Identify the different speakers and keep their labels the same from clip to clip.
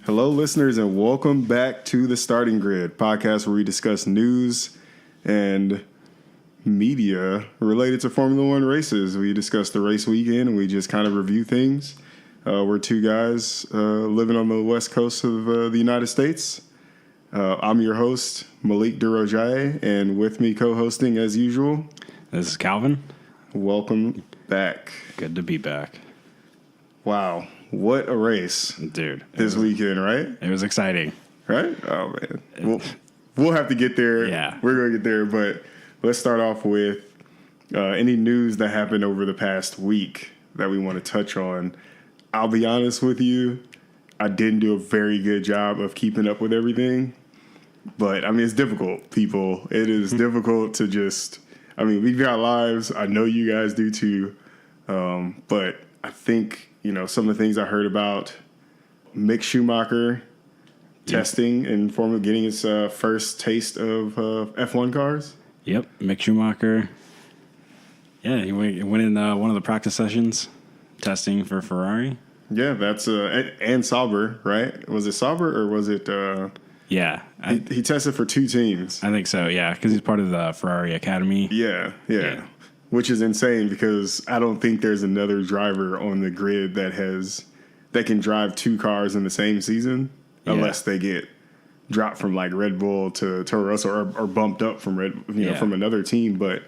Speaker 1: Hello, listeners, and welcome back to the Starting Grid podcast, where we discuss news and media related to Formula One races. We discuss the race weekend, and we just kind of review things. We're two guys living on the west coast of the United States. I'm your host, Malik Durojaye, and with me co-hosting, as usual,
Speaker 2: this is Calvin.
Speaker 1: Welcome back.
Speaker 2: Good to be back.
Speaker 1: Wow. What a race,
Speaker 2: dude!
Speaker 1: This weekend, right?
Speaker 2: It was exciting,
Speaker 1: right? Oh man, we'll have to get there.
Speaker 2: Yeah,
Speaker 1: we're gonna get there. But let's start off with any news that happened over the past week that we want to touch on. I'll be honest with you, I didn't do a very good job of keeping up with everything. But I mean, it's difficult, people. It is difficult to just. I mean, we've got lives. I know you guys do too. But I think. You know, some of the things I heard about Mick Schumacher testing and getting his first taste of F1 cars.
Speaker 2: Yep, Mick Schumacher. Yeah, he went in one of the practice sessions testing for Ferrari.
Speaker 1: Yeah, that's and Sauber, right? Was it Sauber or was it?
Speaker 2: Yeah,
Speaker 1: he tested for two teams.
Speaker 2: I think so. Yeah, because he's part of the Ferrari Academy.
Speaker 1: Yeah. Which is insane because I don't think there's another driver on the grid that can drive two cars in the same season unless they get dropped from like Red Bull to Toro Rosso or bumped up from from another team. But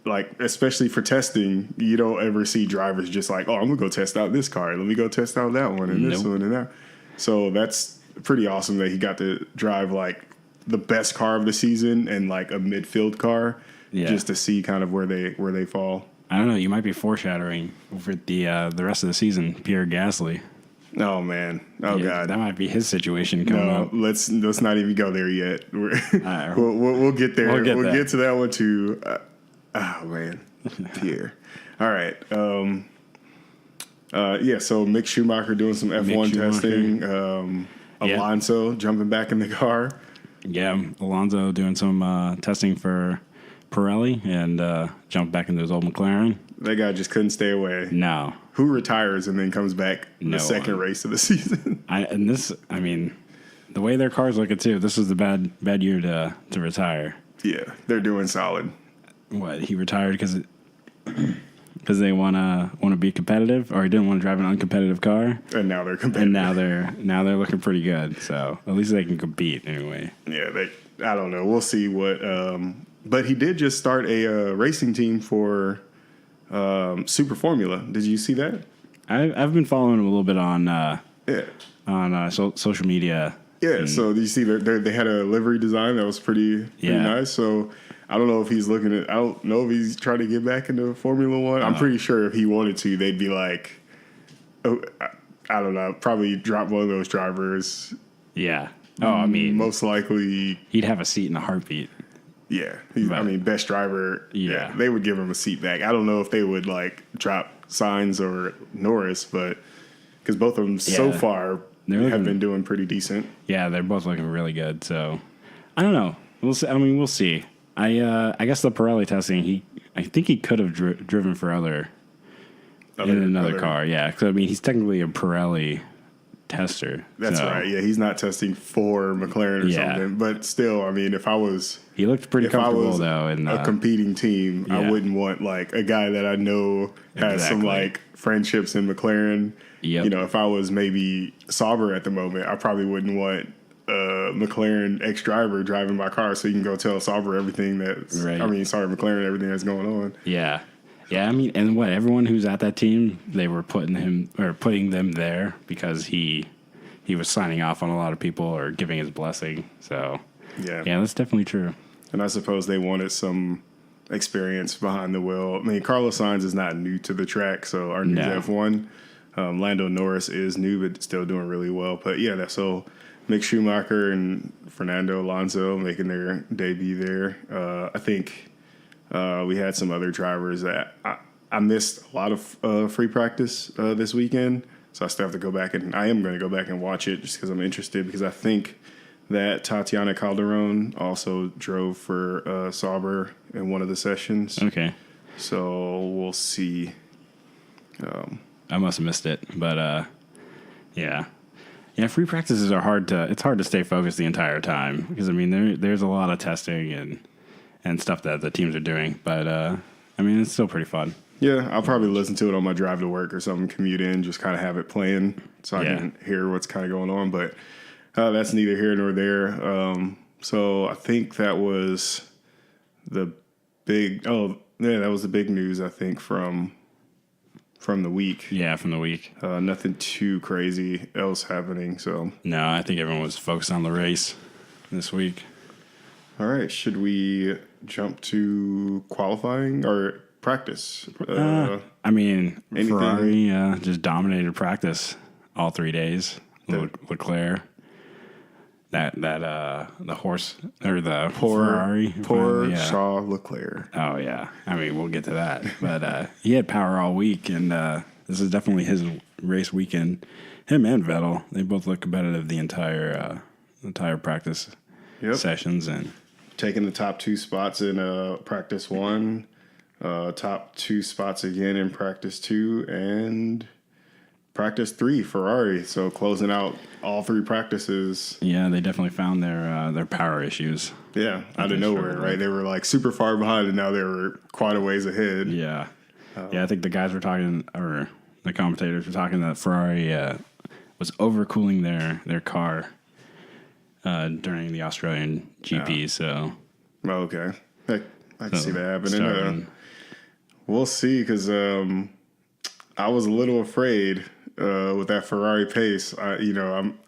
Speaker 1: like especially for testing, you don't ever see drivers just like, oh, I'm gonna go test out this car. Let me go test out that one and this one and that. So that's pretty awesome that he got to drive like the best car of the season and like a midfield car. Yeah. Just to see kind of where they fall.
Speaker 2: I don't know. You might be foreshadowing for the rest of the season, Pierre Gasly.
Speaker 1: Oh man! Oh god!
Speaker 2: That might be his situation coming up.
Speaker 1: Let's not even go there yet. We'll get there. We'll get to that one too. Oh man, Pierre. All right. So Mick Schumacher doing some F1 testing. Alonso jumping back in the car.
Speaker 2: Yeah, Alonso doing some testing for Pirelli and jumped back into his old McLaren.
Speaker 1: That guy just couldn't stay away.
Speaker 2: No.
Speaker 1: Who retires and then comes back in the second race of the season?
Speaker 2: The way their cars look at too, this is the bad year to retire.
Speaker 1: Yeah, they're doing solid.
Speaker 2: What, he retired because they want to be competitive, or he didn't want to drive an uncompetitive car,
Speaker 1: and now they're competitive.
Speaker 2: And now they're looking pretty good. So at least they can compete anyway.
Speaker 1: Yeah, I don't know. We'll see what. But he did just start a racing team for Super Formula. Did you see that?
Speaker 2: I've been following him a little bit on social media.
Speaker 1: Yeah, so you see they had a livery design that was pretty nice. So I don't know if he's I don't know if he's trying to get back into Formula One. I'm pretty sure if he wanted to, they'd be like, oh, I don't know, probably drop one of those drivers.
Speaker 2: Yeah. Oh, I mean,
Speaker 1: most likely
Speaker 2: he'd have a seat in a heartbeat.
Speaker 1: Yeah, best driver. Yeah, they would give him a seat back. I don't know if they would like drop Sainz or Norris, but because both of them so far have been doing pretty decent.
Speaker 2: Yeah, they're both looking really good. So I don't know. We'll see. We'll see. I guess the Pirelli testing. I think he could have driven for another car. Yeah, because he's technically a Pirelli tester.
Speaker 1: That's right. Yeah, he's not testing for McLaren or something. But still, if I was...
Speaker 2: He looked pretty comfortable, though. In
Speaker 1: a competing team, I wouldn't want, like, a guy that I know has some, like, friendships in McLaren. Yep. If I was maybe Sauber at the moment, I probably wouldn't want a McLaren ex-driver driving my car so you can go tell Sauber everything that's... Right. McLaren everything that's going on.
Speaker 2: Yeah. Yeah, and everyone who's at that team, they were putting them there because he was signing off on a lot of people or giving his blessing. So, yeah, that's definitely true.
Speaker 1: And I suppose they wanted some experience behind the wheel. Carlos Sainz is not new to the track, so our new F1. Lando Norris is new, but still doing really well. But yeah, so Mick Schumacher and Fernando Alonso making their debut there. I think we had some other drivers that I missed a lot of free practice this weekend, so I still have to go back I am going to go back and watch it just because I'm interested, because I think that Tatiana Calderon also drove for Sauber in one of the sessions.
Speaker 2: Okay.
Speaker 1: So we'll see.
Speaker 2: I must have missed it, but yeah. Yeah, free practices are it's hard to stay focused the entire time because, I mean, there's a lot of testing and stuff that the teams are doing. But, I mean, it's still pretty fun.
Speaker 1: Yeah, I'll probably listen to it on my drive to work or something, commute in, just kind of have it playing so I can hear what's kind of going on. But that's neither here nor there. So I think that was the big news, I think, from the week.
Speaker 2: Yeah, from the week.
Speaker 1: Nothing too crazy else happening. So
Speaker 2: no, I think everyone was focused on the race this week.
Speaker 1: All right, should we jump to qualifying or practice?
Speaker 2: I mean, anything? Ferrari just dominated practice all 3 days. Leclerc. The horse or the Ferrari.
Speaker 1: Poor Charles Leclerc.
Speaker 2: Oh, yeah. I mean, we'll get to that. But he had power all week, and this is definitely his race weekend. Him and Vettel, they both look competitive the entire practice sessions. And
Speaker 1: taking the top 2 spots in practice 1, top 2 spots again in practice 2, and practice 3, Ferrari. So closing out all 3 practices.
Speaker 2: Yeah, they definitely found their power issues.
Speaker 1: Yeah, out of nowhere, right? They were like super far behind, and now they were quite a ways ahead.
Speaker 2: Yeah. I think the guys were talking, or the commentators were talking that Ferrari was overcooling their car during the Australian GP. So,
Speaker 1: okay, I can see that happening. We'll see, because I was a little afraid with that Ferrari pace. I'm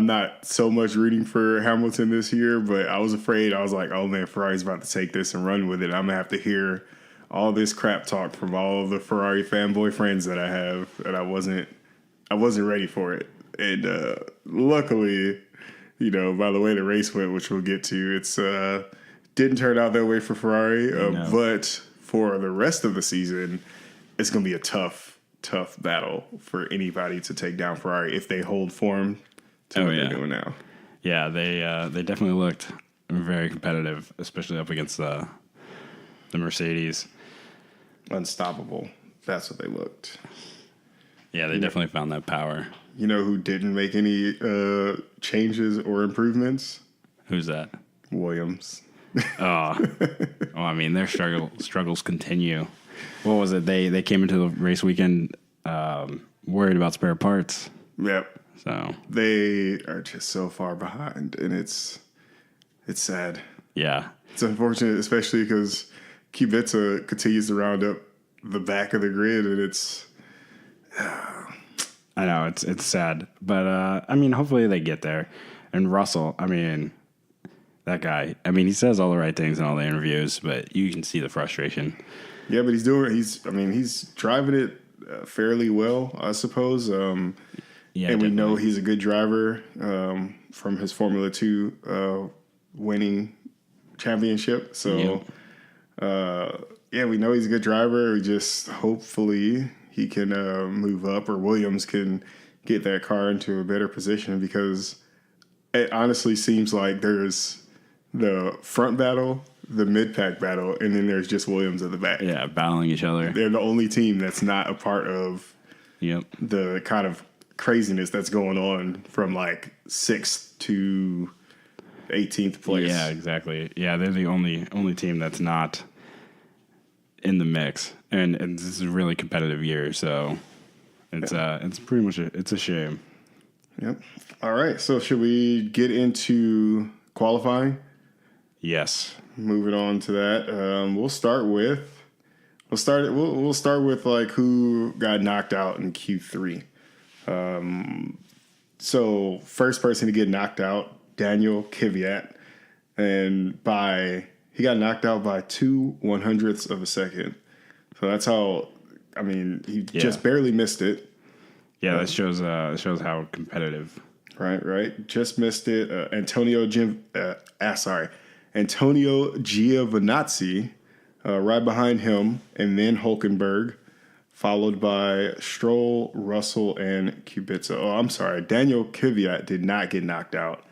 Speaker 1: not so much rooting for Hamilton this year, but I was afraid. I was like, oh man, Ferrari's about to take this and run with it. I'm gonna have to hear all this crap talk from all of the Ferrari fanboy friends that I have, and I wasn't ready for it. And luckily, by the way the race went, which we'll get to, it's didn't turn out that way for Ferrari. No. But for the rest of the season, it's going to be a tough battle for anybody to take down Ferrari if they hold form to what they're doing now.
Speaker 2: Yeah, they definitely looked very competitive, especially up against the Mercedes.
Speaker 1: Unstoppable. That's what they looked.
Speaker 2: Yeah, they definitely found that power.
Speaker 1: You know who didn't make any changes or improvements?
Speaker 2: Who's that?
Speaker 1: Williams.
Speaker 2: Oh, I mean, their struggles continue. What was it? They came into the race weekend worried about spare parts.
Speaker 1: Yep.
Speaker 2: So
Speaker 1: they are just so far behind, and it's sad.
Speaker 2: Yeah.
Speaker 1: It's unfortunate, especially because Kubica continues to round up the back of the grid, and it's...
Speaker 2: I know, it's sad. But, I mean, hopefully they get there. And Russell, I mean, that guy, I mean, he says all the right things in all the interviews, but you can see the frustration.
Speaker 1: Yeah, but he's driving it fairly well, I suppose. And we know he's a good driver from his Formula 2 winning championship. So, we know he's a good driver. We just hopefully he can move up, or Williams can get that car into a better position, because it honestly seems like there's the front battle, the mid-pack battle, and then there's just Williams at the back.
Speaker 2: Yeah, battling each other.
Speaker 1: They're the only team that's not a part of the kind of craziness that's going on from like 6th to 18th place.
Speaker 2: Yeah, exactly. Yeah, they're the only team that's not in the mix, and this is a really competitive year, so it's pretty much it's a shame.
Speaker 1: Yep. All right, so should we get into qualifying?
Speaker 2: Yes. Moving
Speaker 1: on to that, we'll start with like who got knocked out in Q3. So first person to get knocked out, Daniel Kvyat, and he got knocked out by 0.02 of a second. So that's how. I mean, he just barely missed it.
Speaker 2: Yeah, that shows how competitive.
Speaker 1: Right. Just missed it. Antonio Giovinazzi, right behind him, and then Hülkenberg, followed by Stroll, Russell, and Kubica. Oh, I'm sorry. Daniel Kvyat did not get knocked out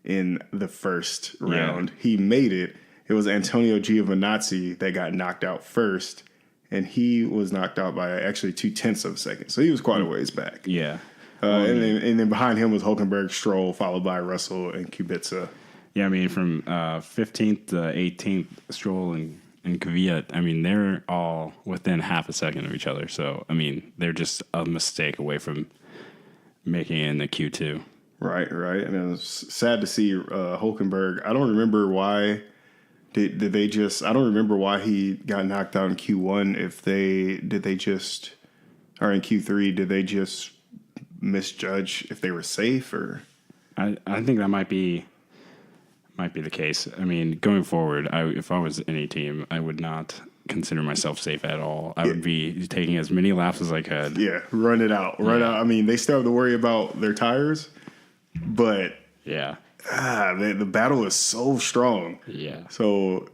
Speaker 1: in the first round. He made it. It was Antonio Giovinazzi that got knocked out first, and he was knocked out by actually 0.2 of a second. So he was quite a ways back.
Speaker 2: Yeah.
Speaker 1: And then behind him was Hulkenberg, Stroll, followed by Russell and Kubica.
Speaker 2: Yeah, I mean, from 15th to 18th, Stroll and Kvyat, I mean, they're all within half a second of each other. So, I mean, they're just a mistake away from making it in the Q2.
Speaker 1: Right. And it was sad to see Hulkenberg. I don't remember why did they just. I don't remember why he got knocked out in Q1. Or in Q3, did they just misjudge if they were safe or?
Speaker 2: I think that might be the case. I mean, going forward, if I was any team, I would not consider myself safe at all. I would be taking as many laps as I could.
Speaker 1: Yeah, run it out. I mean, they still have to worry about their tires, but the battle is so strong.
Speaker 2: Yeah.
Speaker 1: So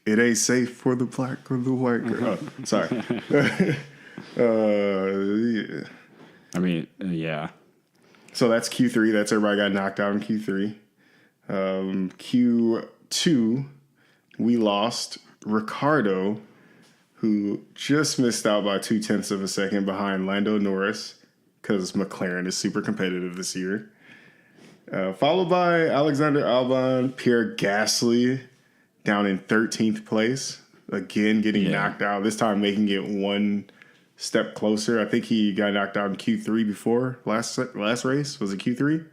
Speaker 1: it ain't safe for the black or the white girl. Oh, sorry. Yeah.
Speaker 2: I mean, yeah.
Speaker 1: So that's Q3. That's everybody got knocked out in Q3. Q2, we lost Ricardo, who just missed out by 0.2 of a second behind Lando Norris because McLaren is super competitive this year. Followed by Alexander Albon, Pierre Gasly down in 13th place. Again, getting knocked out. This time making it one step closer. I think he got knocked out in Q3 before last race. Was it Q3?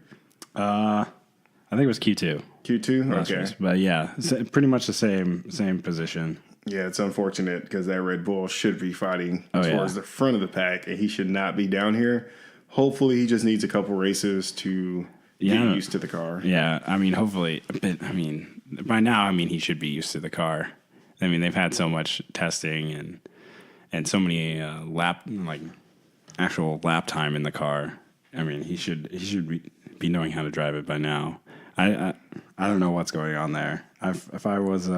Speaker 2: I think it was Q2.
Speaker 1: Q2? Okay.
Speaker 2: Race. But yeah, pretty much the same position.
Speaker 1: Yeah, it's unfortunate because that Red Bull should be fighting towards the front of the pack, and he should not be down here. Hopefully, he just needs a couple races to get used to the car.
Speaker 2: Yeah, I mean, hopefully. But, I mean, by now, I mean, he should be used to the car. I mean, they've had so much testing and so many actual lap time in the car. I mean, he should be knowing how to drive it by now. I don't know what's going on there. If I was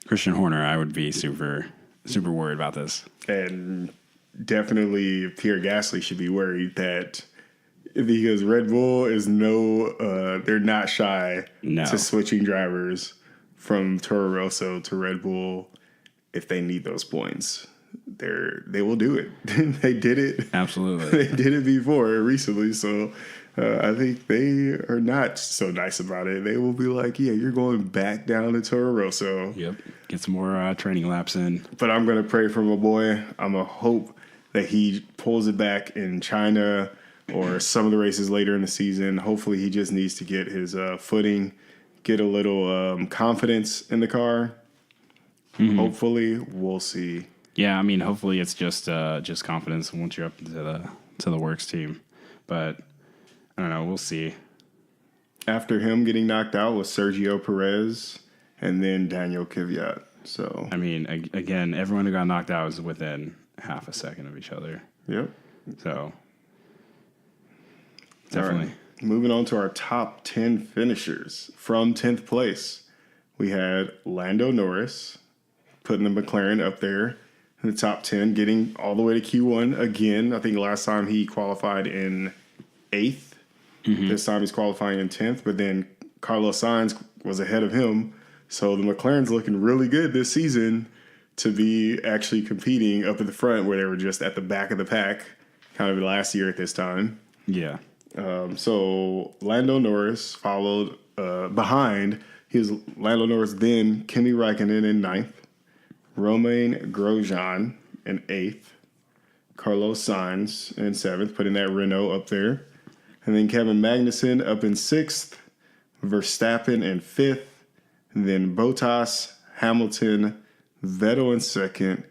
Speaker 2: Christian Horner, I would be super worried about this.
Speaker 1: And definitely Pierre Gasly should be worried that because Red Bull is they're not shy to switching drivers from Toro Rosso to Red Bull if they need those points. They will do it. They did it.
Speaker 2: Absolutely.
Speaker 1: They did it before recently, so I think they are not so nice about it. They will be like, yeah, you're going back down to Toro Rosso.
Speaker 2: Yep. Get some more training laps in.
Speaker 1: But I'm going to pray for my boy. I'm going to hope that he pulls it back in China or some of the races later in the season. Hopefully he just needs to get his footing, get a little confidence in the car. Mm-hmm. Hopefully, we'll see.
Speaker 2: Yeah, I mean, hopefully it's just confidence once you're up to the works team. But I don't know, we'll see.
Speaker 1: After him getting knocked out was Sergio Perez and then Daniel Kvyat. So
Speaker 2: I mean, again, everyone who got knocked out was within half a second of each other.
Speaker 1: Yep.
Speaker 2: So definitely.
Speaker 1: Right. Moving on to our top 10 finishers. From 10th place, we had Lando Norris, putting the McLaren up there in the top 10, getting all the way to Q1 again. I think last time he qualified in 8th. Mm-hmm. This time he's qualifying in 10th, but then Carlos Sainz was ahead of him. So the McLaren's looking really good this season to be actually competing up at the front where they were just at the back of the pack kind of last year at this time.
Speaker 2: Yeah.
Speaker 1: So Lando Norris followed behind. He was Lando Norris, then Kimi Räikkönen in 9th, Romain Grosjean in 8th, Carlos Sainz in 7th, putting that Renault up there. And then Kevin Magnussen up in 6th, Verstappen in 5th, and then Bottas, Hamilton, Vettel in 2nd,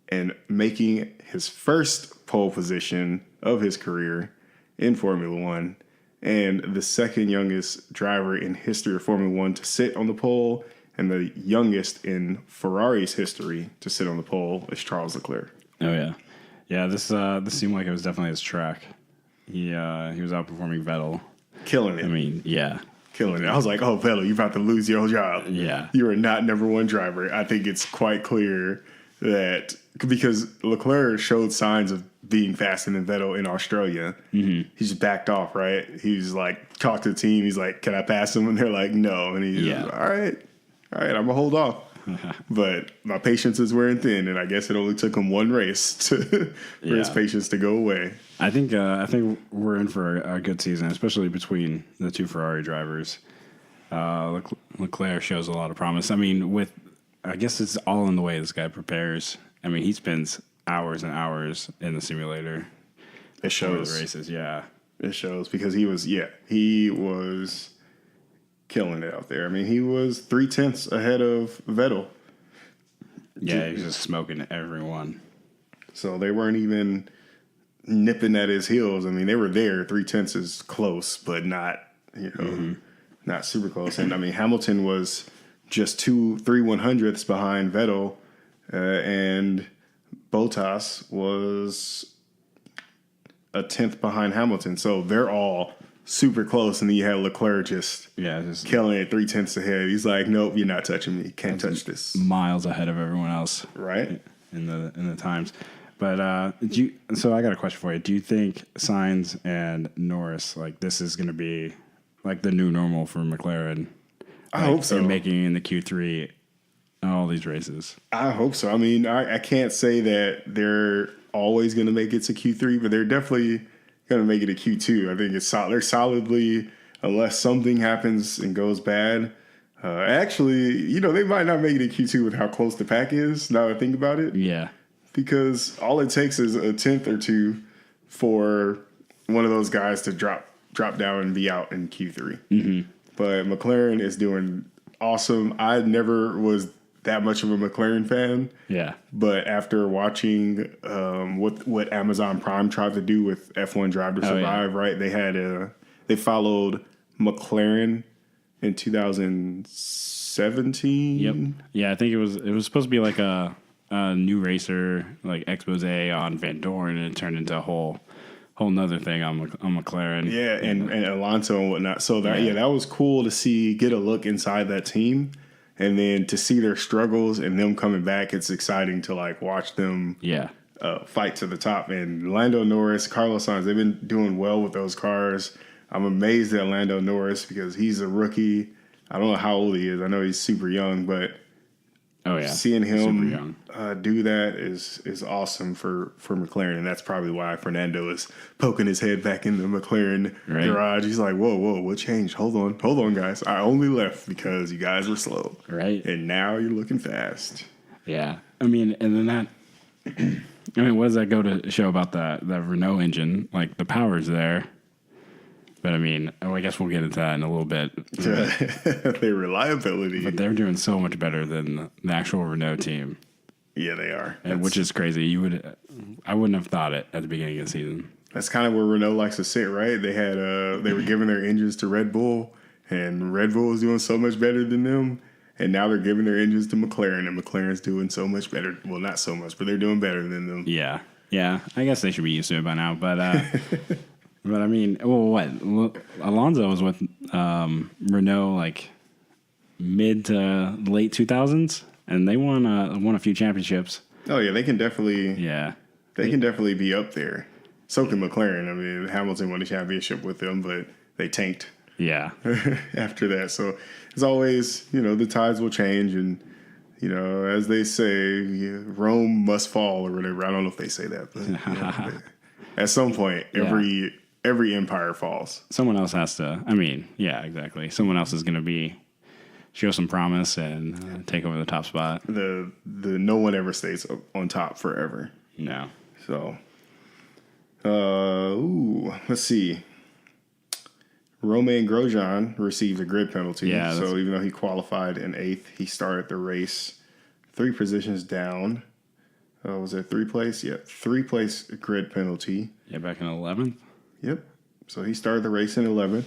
Speaker 1: and making his first pole position of his career in Formula One, and the second youngest driver in history of Formula One to sit on the pole, and the youngest in Ferrari's history to sit on the pole is Charles Leclerc.
Speaker 2: Oh yeah, yeah. This seemed like it was definitely his track. He was outperforming Vettel,
Speaker 1: killing it.
Speaker 2: I mean, yeah,
Speaker 1: killing it. I was like, oh, Vettel, you're about to lose your job.
Speaker 2: Yeah,
Speaker 1: you are not number one driver. I think it's quite clear that because Leclerc showed signs of being faster than Vettel in Australia, he just backed off, right? He's like, talked to the team. He's like, can I pass him? And they're like, no. And he's like, all right, I'm going to hold off. But my patience is wearing thin, and I guess it only took him one race for his patience to go away.
Speaker 2: I think we're in for a good season, especially between the two Ferrari drivers. Leclerc shows a lot of promise. I mean, I guess it's all in the way this guy prepares. I mean, he spends hours and hours in the simulator.
Speaker 1: It shows.
Speaker 2: The races, yeah.
Speaker 1: It shows because he was killing it out there. I mean, he was 0.3 ahead of Vettel.
Speaker 2: Yeah, he was just smoking everyone.
Speaker 1: So they weren't even nipping at his heels. I mean, they were there. 0.3 is close, but not, not super close. And I mean, Hamilton was just 3/100ths behind Vettel, and Bottas was a 10th behind Hamilton. So they're all super close, and then you had Leclerc just killing it 0.3 ahead. He's like, nope, you're not touching me. Can't touch this.
Speaker 2: Miles ahead of everyone else,
Speaker 1: right?
Speaker 2: In the times. But so I got a question for you. Do you think Sainz and Norris, like, this is going to be like the new normal for McLaren?
Speaker 1: I hope so.
Speaker 2: And making in the Q3 all these races.
Speaker 1: I hope so. I mean, I can't say that they're always going to make it to Q3, but they're definitely going to make it to Q2. I think they're solidly, unless something happens and goes bad. Actually, they might not make it to Q2 with how close the pack is, now that I think about it.
Speaker 2: Yeah.
Speaker 1: Because all it takes is a 10th or two for one of those guys to drop down and be out in Q3.
Speaker 2: Mm-hmm.
Speaker 1: But McLaren is doing awesome. I never was that much of a McLaren fan.
Speaker 2: Yeah.
Speaker 1: But after watching what Amazon Prime tried to do with F1 Drive to Survive, right? They followed McLaren in 2017.
Speaker 2: Yep. Yeah, I think it was supposed to be like a new racer, like expose on Van Dorn, and it turned into a whole nother thing on McLaren.
Speaker 1: Yeah, and Alonso and whatnot. So that was cool to get a look inside that team. And then to see their struggles and them coming back, it's exciting to watch them fight to the top. And Lando Norris, Carlos Sainz, they've been doing well with those cars. I'm amazed at Lando Norris because he's a rookie. I don't know how old he is. I know he's super young, but seeing him do that is awesome for McLaren. And that's probably why Fernando is poking his head back in the McLaren garage. He's like, whoa, what changed? Hold on, guys. I only left because you guys were slow.
Speaker 2: Right.
Speaker 1: And now you're looking fast.
Speaker 2: Yeah. I mean, and then that, what does that go to show about the Renault engine? Like, the power's there. But I mean, I guess we'll get into that in a little bit.
Speaker 1: Their reliability.
Speaker 2: But they're doing so much better than the actual Renault team.
Speaker 1: Yeah, they are.
Speaker 2: Which is crazy. I wouldn't have thought it at the beginning of the season.
Speaker 1: That's kind of where Renault likes to sit, right? They were giving their engines to Red Bull, and Red Bull was doing so much better than them. And now they're giving their engines to McLaren, and McLaren's doing so much better. Well, not so much, but they're doing better than them.
Speaker 2: Yeah. I guess they should be used to it by now. But but I mean, what? Alonso was with Renault like mid to late 2000s, and they won a few championships.
Speaker 1: Oh yeah, they can definitely.
Speaker 2: Yeah,
Speaker 1: they can definitely be up there. So can McLaren. I mean, Hamilton won a championship with them, but they tanked.
Speaker 2: Yeah.
Speaker 1: After that, so as always, the tides will change, and as they say, Rome must fall or whatever. I don't know if they say that, but at some point, every empire falls.
Speaker 2: Someone else has to. I mean, yeah, exactly. Someone else is going to show some promise and take over the top spot.
Speaker 1: The no one ever stays on top forever.
Speaker 2: No.
Speaker 1: So, let's see. Romain Grosjean received a grid penalty. Yeah, so even though he qualified in 8th, he started the race 3 positions down. Was it 3 place? Yeah, 3 place grid penalty.
Speaker 2: Yeah, back in 11th.
Speaker 1: Yep. So he started the race in 11th.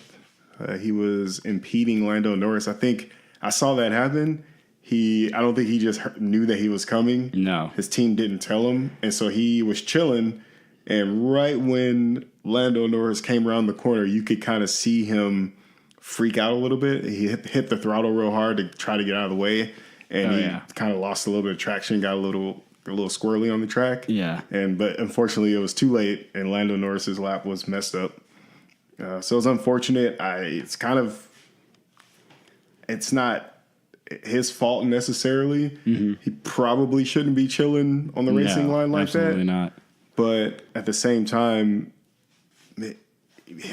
Speaker 1: He was impeding Lando Norris. I think I saw that happen. I don't think he just knew that he was coming.
Speaker 2: No.
Speaker 1: His team didn't tell him. And so he was chilling. And right when Lando Norris came around the corner, you could kind of see him freak out a little bit. He hit the throttle real hard to try to get out of the way. And he kind of lost a little bit of traction, got a little squirrely on the track.
Speaker 2: Yeah.
Speaker 1: But unfortunately, it was too late, and Lando Norris's lap was messed up. So it's unfortunate. It's not his fault necessarily. Mm-hmm. He probably shouldn't be chilling on the racing line like that.
Speaker 2: Absolutely not.
Speaker 1: But at the same time,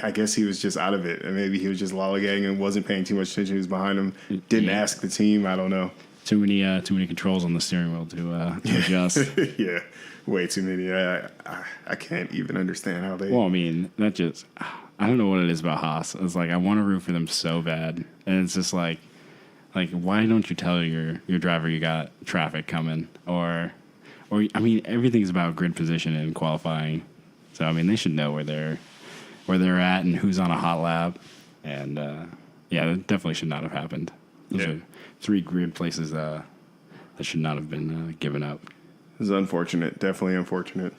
Speaker 1: I guess he was just out of it. And maybe he was just lollygagging and wasn't paying too much attention. He was behind him. Didn't ask the team. I don't know.
Speaker 2: Too many controls on the steering wheel to adjust.
Speaker 1: Yeah, way too many. I can't even understand how they...
Speaker 2: Well, I mean, that just... I don't know what it is about Haas. It's like I want to root for them so bad. And it's just like why don't you tell your driver you got traffic coming? Or I mean, everything's about grid position and qualifying. So I mean, they should know where they're at and who's on a hot lap. And that definitely should not have happened. Those are 3 grid places that should not have been given up.
Speaker 1: It's unfortunate, definitely unfortunate.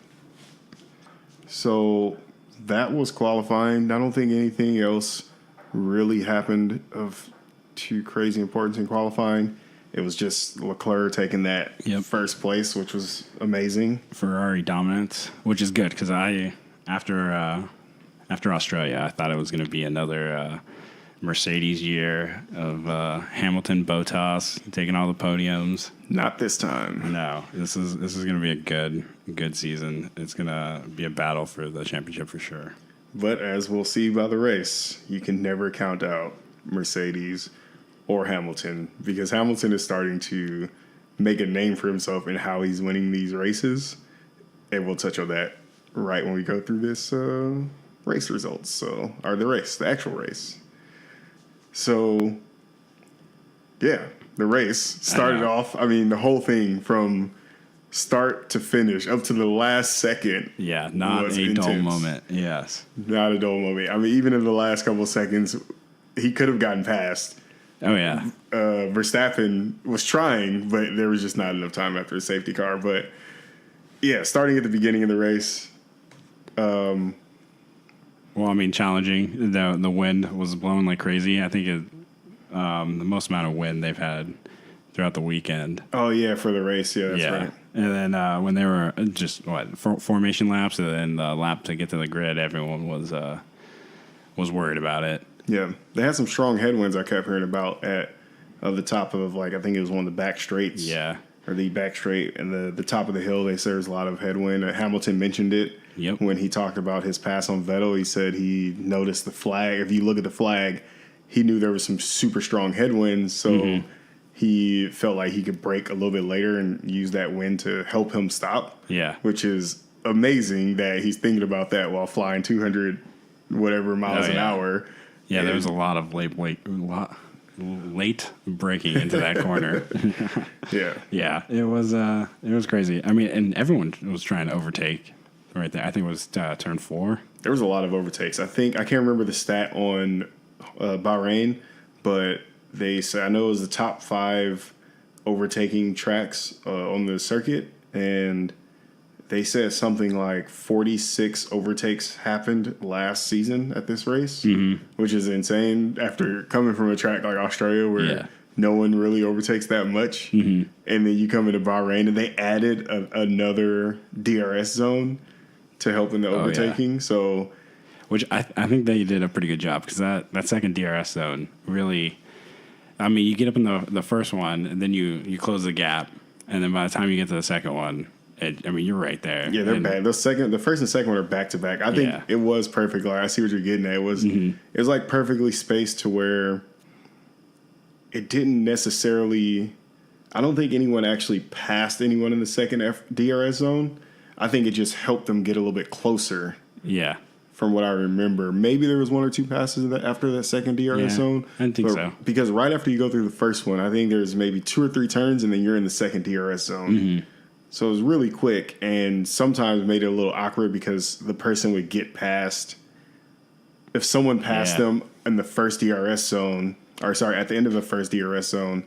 Speaker 1: So that was qualifying. I don't think anything else really happened of too crazy importance in qualifying. It was just Leclerc taking that first place, which was amazing.
Speaker 2: Ferrari dominance, which is good because after Australia, I thought it was going to be another Mercedes year of Hamilton, Bottas taking all the podiums.
Speaker 1: Not this time.
Speaker 2: No, this is going to be a good season. It's going to be a battle for the championship for sure.
Speaker 1: But as we'll see by the race, you can never count out Mercedes or Hamilton because Hamilton is starting to make a name for himself in how he's winning these races. And we'll touch on that right when we go through this race results. Or the actual race. So, yeah, the race started off. I mean, the whole thing from start to finish up to the last second.
Speaker 2: Yeah, not a dull moment. Yes.
Speaker 1: Not a dull moment. I mean, even in the last couple of seconds, he could have gotten past.
Speaker 2: Oh, yeah.
Speaker 1: Verstappen was trying, but there was just not enough time after the safety car. But, yeah, starting at the beginning of the race.
Speaker 2: Well, I mean, challenging. The wind was blowing like crazy. I think the most amount of wind they've had throughout the weekend.
Speaker 1: Oh, yeah, for the race. Yeah, that's right.
Speaker 2: And then when they were just, formation laps, and then the lap to get to the grid, everyone was worried about it.
Speaker 1: Yeah, they had some strong headwinds I kept hearing about at the top of, I think it was one of the back straights.
Speaker 2: Yeah.
Speaker 1: Or the back straight and the top of the hill, they said there's a lot of headwind. Hamilton mentioned it when he talked about his pass on Vettel. He said he noticed the flag. If you look at the flag, he knew there was some super strong headwinds, so he felt like he could brake a little bit later and use that wind to help him stop.
Speaker 2: Yeah.
Speaker 1: Which is amazing that he's thinking about that while flying 200 whatever miles an hour.
Speaker 2: Yeah, there was a lot of late braking into that corner. Yeah, it was crazy. I mean, and everyone was trying to overtake right there. I think it was turn 4.
Speaker 1: There was a lot of overtakes. I can't remember the stat on Bahrain, but they said, I know it was the top 5 overtaking tracks on the circuit, and they said something like 46 overtakes happened last season at this race, which is insane after coming from a track like Australia where no one really overtakes that much. And then you come into Bahrain and they added another DRS zone to help in the overtaking. So,
Speaker 2: which I think they did a pretty good job because that second DRS zone really, I mean, you get up in the first one and then you close the gap. And then by the time you get to the second one, you're right there.
Speaker 1: Yeah, they're bad. The first and second one are back to back. I think it was perfect. Like I see what you're getting at. It was like perfectly spaced to where it didn't necessarily. I don't think anyone actually passed anyone in the second DRS zone. I think it just helped them get a little bit closer.
Speaker 2: Yeah.
Speaker 1: From what I remember, maybe there was 1 or 2 passes after that second DRS zone.
Speaker 2: I think so.
Speaker 1: Because right after you go through the first one, I think there's maybe 2 or 3 turns, and then you're in the second DRS zone. So it was really quick, and sometimes made it a little awkward because the person would get past. If someone passed them in the first DRS zone, at the end of the first DRS zone,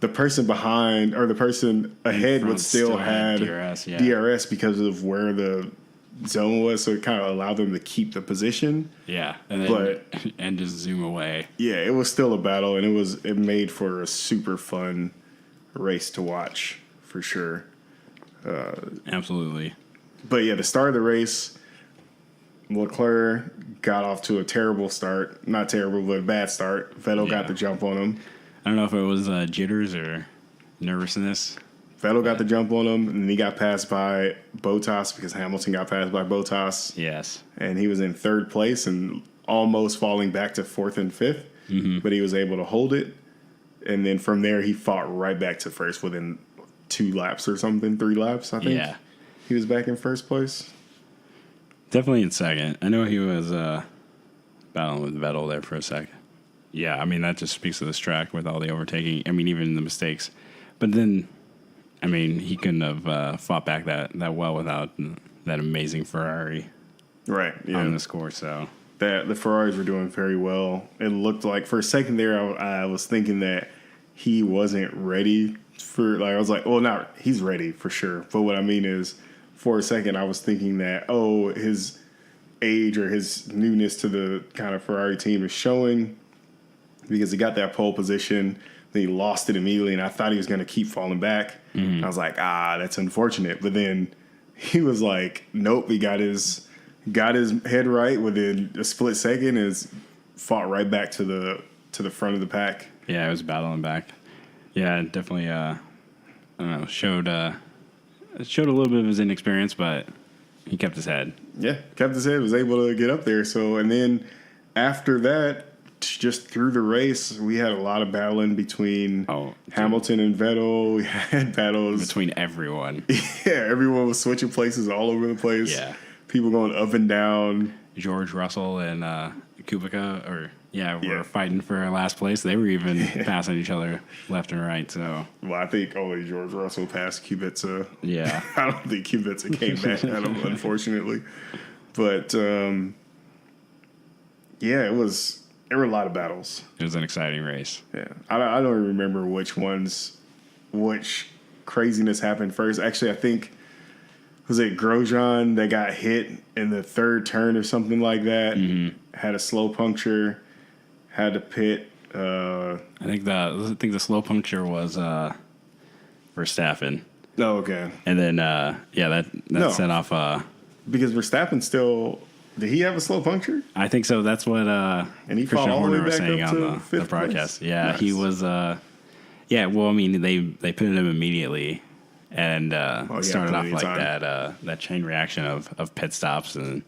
Speaker 1: the person behind or the person ahead would still have DRS because of where the zone was, so it kind of allowed them to keep the position.
Speaker 2: Yeah, and just zoom away.
Speaker 1: Yeah, it was still a battle, and it made for a super fun race to watch for sure.
Speaker 2: Absolutely.
Speaker 1: But yeah, the start of the race, Leclerc got off to a terrible start. Not terrible, but a bad start. Vettel got the jump on him.
Speaker 2: I don't know if it was jitters or nervousness.
Speaker 1: Vettel got the jump on him, and then he got passed by Bottas because Hamilton got passed by Bottas.
Speaker 2: Yes.
Speaker 1: And he was in third place and almost falling back to fourth and fifth, but he was able to hold it. And then from there, he fought right back to first within 2 laps or something, 3 laps, I think.
Speaker 2: Yeah.
Speaker 1: He was back in first place.
Speaker 2: Definitely in second. I know he was battling with Vettel there for a second. Yeah, I mean, that just speaks to this track with all the overtaking. I mean, even the mistakes. But then, I mean, he couldn't have fought back that well without that amazing Ferrari on this course. So
Speaker 1: the Ferraris were doing very well. It looked like for a second there, I was thinking that he wasn't ready for. Like I was like, well, he's ready for sure. But what I mean is, for a second, I was thinking that his age or his newness to the kind of Ferrari team is showing because he got that pole position. Then he lost it immediately, and I thought he was going to keep falling back. I was like, that's unfortunate. But then he was like, nope, he got his head right within a split second and fought right back to the front of the pack.
Speaker 2: Yeah, it was battling back. Yeah, definitely, I don't know, showed a little bit of his inexperience, but he kept his head.
Speaker 1: Yeah, kept his head, was able to get up there. So, and then after that, just through the race, we had a lot of battling between Hamilton and Vettel. We had battles
Speaker 2: between everyone.
Speaker 1: Yeah, everyone was switching places all over the place.
Speaker 2: Yeah.
Speaker 1: People going up and down.
Speaker 2: George Russell and Kubica were fighting for last place. They were even passing each other left and right. So,
Speaker 1: well, I think only George Russell passed Kubica.
Speaker 2: Yeah,
Speaker 1: I don't think Kubica came back at him, unfortunately. But there were a lot of battles.
Speaker 2: It was an exciting race.
Speaker 1: Yeah, I don't remember which craziness happened first. Actually, I think. Was it Grosjean that got hit in the third turn or something like that? Had a slow puncture, had to pit.
Speaker 2: I think the slow puncture was Verstappen.
Speaker 1: Oh, okay.
Speaker 2: And then that set off.
Speaker 1: Because Verstappen still did he have a slow puncture?
Speaker 2: I think so. That's what and he
Speaker 1: Christian Horner
Speaker 2: was saying on the broadcast. Place? Yeah, nice. He was. Well, I mean, they pitted him immediately. And started off like that chain reaction of pit stops and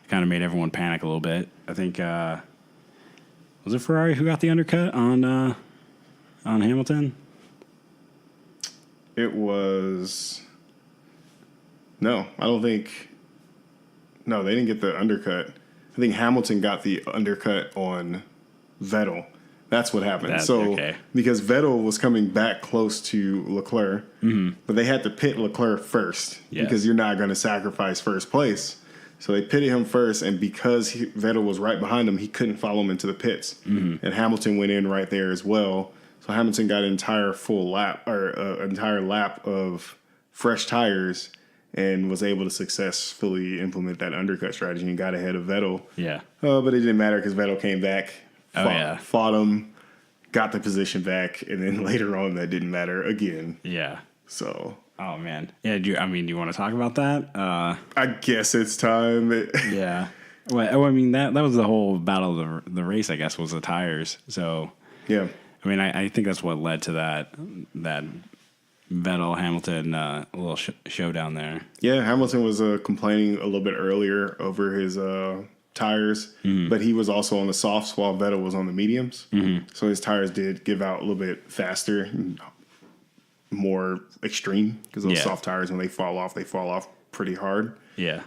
Speaker 2: kind of made everyone panic a little bit. I think was it Ferrari who got the undercut on Hamilton?
Speaker 1: It was no, I don't think. No, they didn't get the undercut. I think Hamilton got the undercut on Vettel. That's what happened. Because Vettel was coming back close to Leclerc, but they had to pit Leclerc first because you're not going to sacrifice first place. So they pitted him first, and because Vettel was right behind him, he couldn't follow him into the pits. And Hamilton went in right there as well. So Hamilton got an entire lap of fresh tires and was able to successfully implement that undercut strategy and got ahead of Vettel.
Speaker 2: Yeah.
Speaker 1: But it didn't matter because Vettel came back. Fought him, got the position back, and then later on that didn't matter again.
Speaker 2: Yeah.
Speaker 1: So.
Speaker 2: Oh man. Yeah. Do you want to talk about that?
Speaker 1: I guess it's time.
Speaker 2: Yeah. Well, I mean that was the whole battle of the race. I guess was the tires. So.
Speaker 1: Yeah.
Speaker 2: I mean, I think that's what led to that Vettel Hamilton little showdown there.
Speaker 1: Yeah, Hamilton was complaining a little bit earlier over his tires, but he was also on the softs while Vettel was on the mediums. So his tires did give out a little bit faster, more extreme, because those soft tires, when they fall off pretty hard.
Speaker 2: Yeah.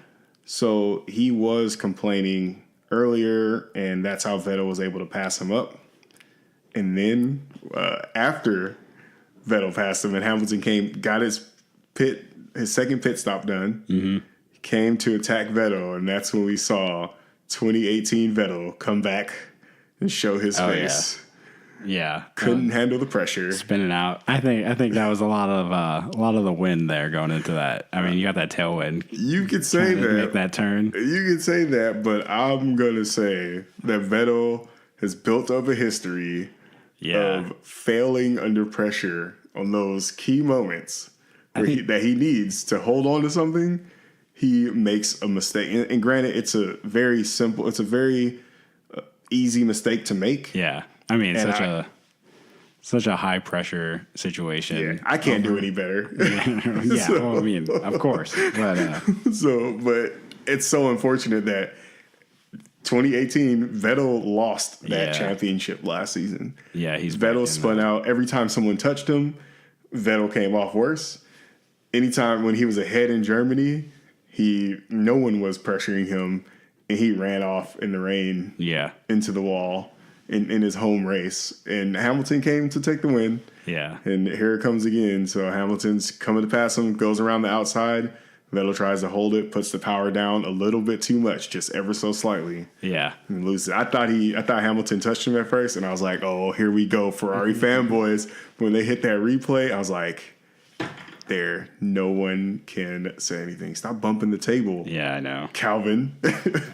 Speaker 1: So he was complaining earlier, and that's how Vettel was able to pass him up. And then after Vettel passed him and Hamilton got his second pit stop done, came to attack Vettel, and that's when we saw 2018 Vettel come back and show his face.
Speaker 2: Yeah,
Speaker 1: couldn't handle the pressure,
Speaker 2: spinning out. I think that was a lot of the wind there going into that. I mean, you got that tailwind.
Speaker 1: You could say that,
Speaker 2: make that turn.
Speaker 1: You could say that, but I'm gonna say that Vettel has built up a history of failing under pressure on those key moments where that he needs to hold on to something. He makes a mistake, and granted, it's a very easy mistake to make.
Speaker 2: Yeah, I mean, it's such a high pressure situation.
Speaker 1: Yeah, I can't do any better.
Speaker 2: Yeah, well, I mean, of course, but
Speaker 1: but it's so unfortunate that 2018 Vettel lost that championship last season.
Speaker 2: Yeah,
Speaker 1: Vettel spun out every time someone touched him. Vettel came off worse. Anytime when he was ahead in Germany, no one was pressuring him, and he ran off in the rain. Into the wall in his home race, and Hamilton came to take the win.
Speaker 2: Yeah,
Speaker 1: and here it comes again. So Hamilton's coming to pass him, goes around the outside. Vettel tries to hold it, puts the power down a little bit too much, just ever so slightly.
Speaker 2: Yeah,
Speaker 1: and loses. I thought Hamilton touched him at first, and I was like, "Oh, here we go, Ferrari fanboys." When they hit that replay, I was like, "There, no one can say anything. Stop bumping the table."
Speaker 2: Yeah, I know,
Speaker 1: Calvin.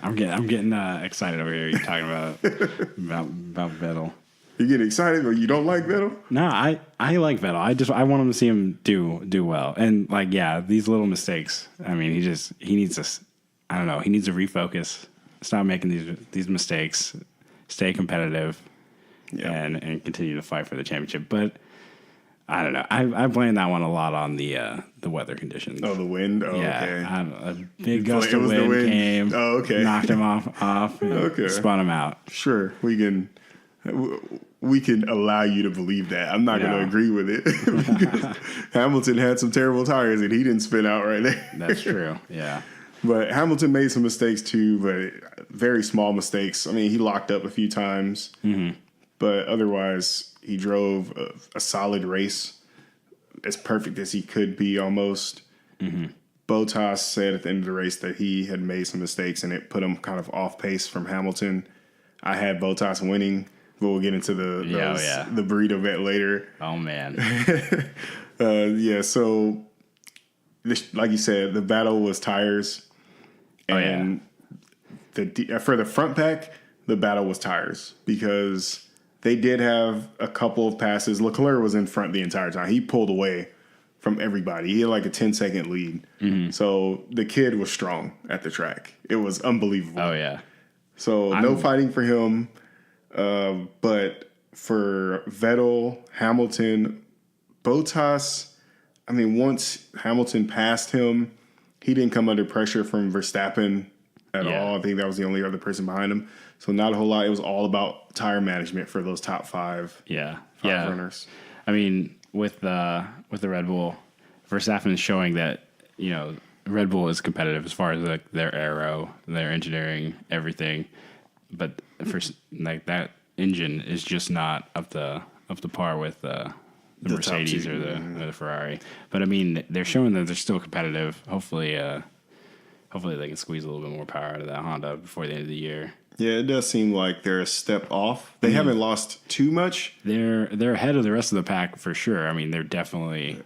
Speaker 2: I'm getting excited over here. You're talking about Vettel.
Speaker 1: You getting excited, or you don't like Vettel?
Speaker 2: No, I like Vettel. I want him to see him do well. And these little mistakes. I mean, he needs to. I don't know. He needs to refocus. Stop making these mistakes. Stay competitive. And continue to fight for the championship. But I don't know. I blame that one a lot on the weather conditions.
Speaker 1: Oh, the wind. Oh,
Speaker 2: yeah,
Speaker 1: okay.
Speaker 2: A big gust of wind came.
Speaker 1: Oh, okay.
Speaker 2: Knocked him off. And spun him out.
Speaker 1: Sure, we can allow you to believe that. I'm not going to agree with it. Hamilton had some terrible tires, and he didn't spin out right there.
Speaker 2: That's true, yeah.
Speaker 1: But Hamilton made some mistakes too, but very small mistakes. I mean, he locked up a few times, but otherwise he drove a solid race, as perfect as he could be almost. Bottas said at the end of the race that he had made some mistakes, and it put him kind of off pace from Hamilton. I had Bottas winning. But we'll get into the burrito event later.
Speaker 2: Oh, man.
Speaker 1: So like you said, the battle was tires. And for the front pack, the battle was tires because they did have a couple of passes. Leclerc was in front the entire time. He pulled away from everybody. He had like a 10-second lead. So the kid was strong at the track. It was unbelievable.
Speaker 2: Oh, yeah.
Speaker 1: So no fighting for him. But for Vettel, Hamilton, Bottas, I mean, once Hamilton passed him, he didn't come under pressure from Verstappen at all. I think that was the only other person behind him. So not a whole lot. It was all about tire management for those top five runners.
Speaker 2: I mean, with the Red Bull, Verstappen is showing that, Red Bull is competitive as far as their aero, their engineering, everything. But that engine is just not up to par with the Mercedes or the Ferrari. But I mean, they're showing that they're still competitive. Hopefully they can squeeze a little bit more power out of that Honda before the end of the year.
Speaker 1: Yeah, it does seem like they're a step off. They haven't lost too much.
Speaker 2: They're ahead of the rest of the pack for sure. I mean, they're definitely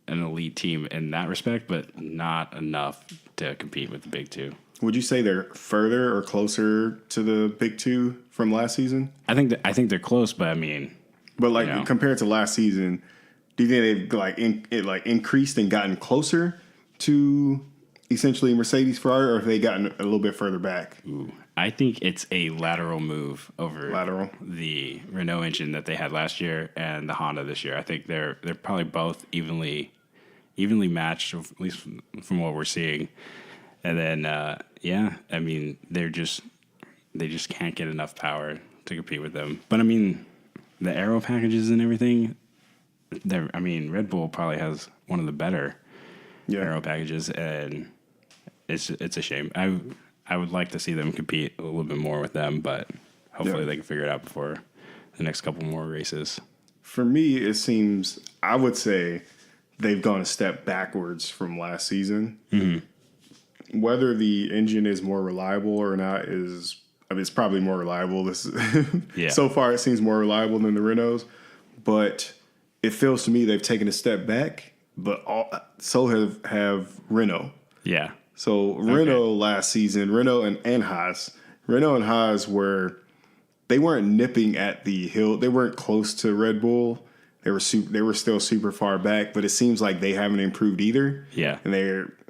Speaker 2: an elite team in that respect, but not enough to compete with the big two.
Speaker 1: Would you say they're further or closer to the big two from last season?
Speaker 2: I think they're close, but I mean,
Speaker 1: compared to last season, do you think they've increased and gotten closer to essentially Mercedes, Ferrari, or have they gotten a little bit further back?
Speaker 2: Ooh, I think it's a lateral move over the Renault engine that they had last year and the Honda this year. I think they're probably both evenly matched, at least from what we're seeing. And then, I mean, they just can't get enough power to compete with them. But I mean, the aero packages and everything. Red Bull probably has one of the better aero packages, and it's a shame. I would like to see them compete a little bit more with them, but hopefully they can figure it out before the next couple more races.
Speaker 1: For me, it seems I would say they've gone a step backwards from last season. Whether the engine is more reliable or not it's probably more reliable. So far, it seems more reliable than the Renaults, but it feels to me they've taken a step back. But so have Renault.
Speaker 2: Yeah.
Speaker 1: So Renault last season, Renault and Haas they weren't nipping at the hill. They weren't close to Red Bull. They were still super far back, but it seems like they haven't improved either.
Speaker 2: Yeah.
Speaker 1: And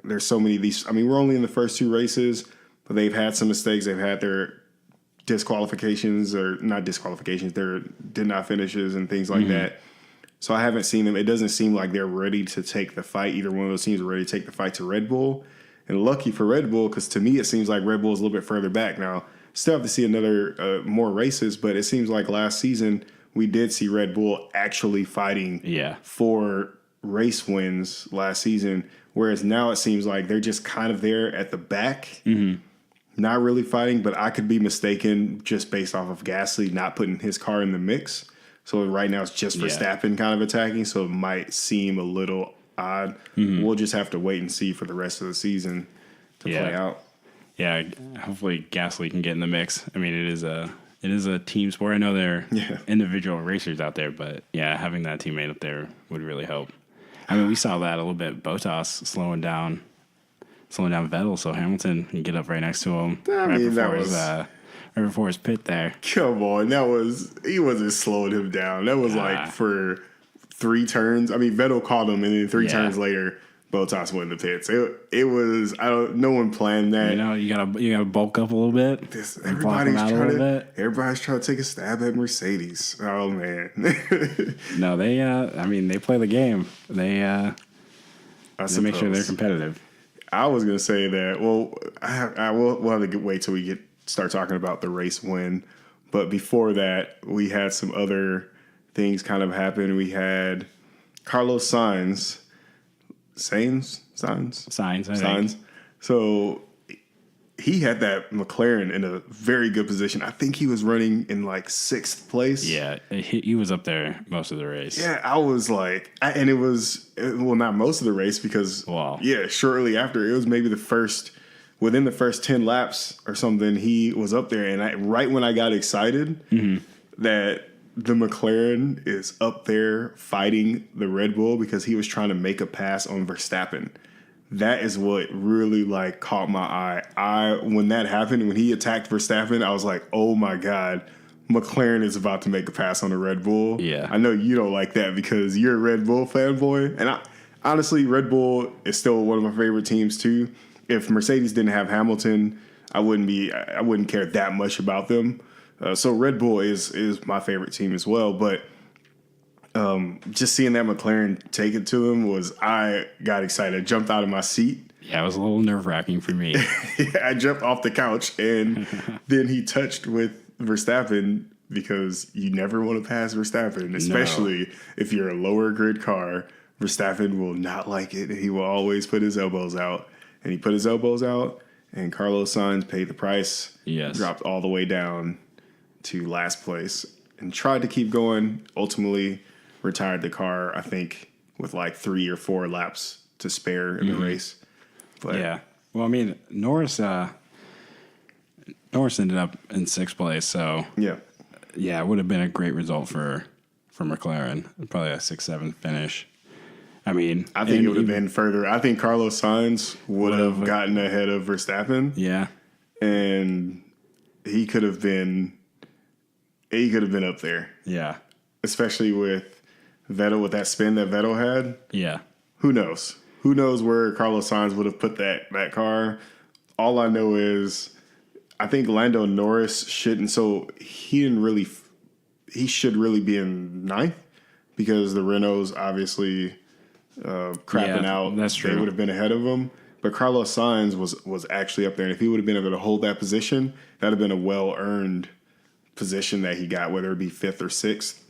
Speaker 1: there's so many of these. I mean, we're only in the first two races, but they've had some mistakes. They've had their disqualifications or not disqualifications, there did not finishes and things like that. So I haven't seen them. It doesn't seem like they're ready to take the fight. Either one of those teams are ready to take the fight to Red Bull. And lucky for Red Bull, because to me it seems like Red Bull is a little bit further back. Now, still have to see another more races, but it seems like last season we did see Red Bull actually fighting for race wins last season, whereas now it seems like they're just kind of there at the back, not really fighting, but I could be mistaken just based off of Gasly not putting his car in the mix. So right now it's just Verstappen kind of attacking, so it might seem a little odd. We'll just have to wait and see for the rest of the season to play out.
Speaker 2: Yeah, hopefully Gasly can get in the mix. I mean, it is a team sport. I know there are individual racers out there, but having that teammate up there would really help. I mean, we saw that a little bit. Bottas slowing down Vettel, so Hamilton can get up right next to him right before his pit there.
Speaker 1: Come on, he wasn't slowing him down. That was like for 3 turns. I mean, Vettel caught him, and then 3 turns later, Bottas went in the pits. It was no one planned that.
Speaker 2: You gotta bulk up a little bit.
Speaker 1: Everybody's trying to take a stab at Mercedes. Oh man.
Speaker 2: No, they play the game. They make sure they're competitive.
Speaker 1: I was gonna say that. Well, we'll have to wait till we start talking about the race win. But before that, we had some other things kind of happen. We had Carlos Sainz. Sainz. So he had that McLaren in a very good position. I think he was running in like 6th place.
Speaker 2: Yeah, he was up there most of the race.
Speaker 1: Yeah, I was like, and it was, not most of the race because, shortly after, it was maybe within the first 10 laps or something, he was up there. And right when I got excited that the McLaren is up there fighting the Red Bull because he was trying to make a pass on Verstappen. That is what really caught my eye. When that happened, when he attacked Verstappen, I was like, oh my God, McLaren is about to make a pass on the Red Bull.
Speaker 2: Yeah.
Speaker 1: I know you don't like that because you're a Red Bull fanboy. And honestly, Red Bull is still one of my favorite teams too. If Mercedes didn't have Hamilton, I wouldn't care that much about them. So Red Bull is my favorite team as well. But just seeing that McLaren take it to him I got excited. I jumped out of my seat.
Speaker 2: Yeah, it was a little nerve-wracking for me.
Speaker 1: I jumped off the couch, and then he touched with Verstappen because you never want to pass Verstappen, especially if you're a lower grid car. Verstappen will not like it, and he will always put his elbows out. And he put his elbows out, and Carlos Sainz paid the price.
Speaker 2: Yes.
Speaker 1: Dropped all the way down to last place and tried to keep going. Ultimately retired the car, I think, with 3 or 4 laps to spare in the race. But
Speaker 2: yeah. Well, I mean, Norris ended up in 6th place, so it would have been a great result for McLaren. Probably a 6-7 finish. I mean,
Speaker 1: I think it would have been further. I think Carlos Sainz would have gotten ahead of Verstappen.
Speaker 2: Yeah.
Speaker 1: And he could have been up there.
Speaker 2: Yeah.
Speaker 1: Especially with Vettel, with that spin that Vettel had.
Speaker 2: Yeah.
Speaker 1: Who knows? Who knows where Carlos Sainz would have put that car? All I know is I think Lando Norris shouldn't. So he should really be in 9th because the Renault's obviously crapping out.
Speaker 2: That's true.
Speaker 1: They would have been ahead of him. But Carlos Sainz was actually up there. And if he would have been able to hold that position, that would have been a well-earned position that he got, whether it be 5th or 6th.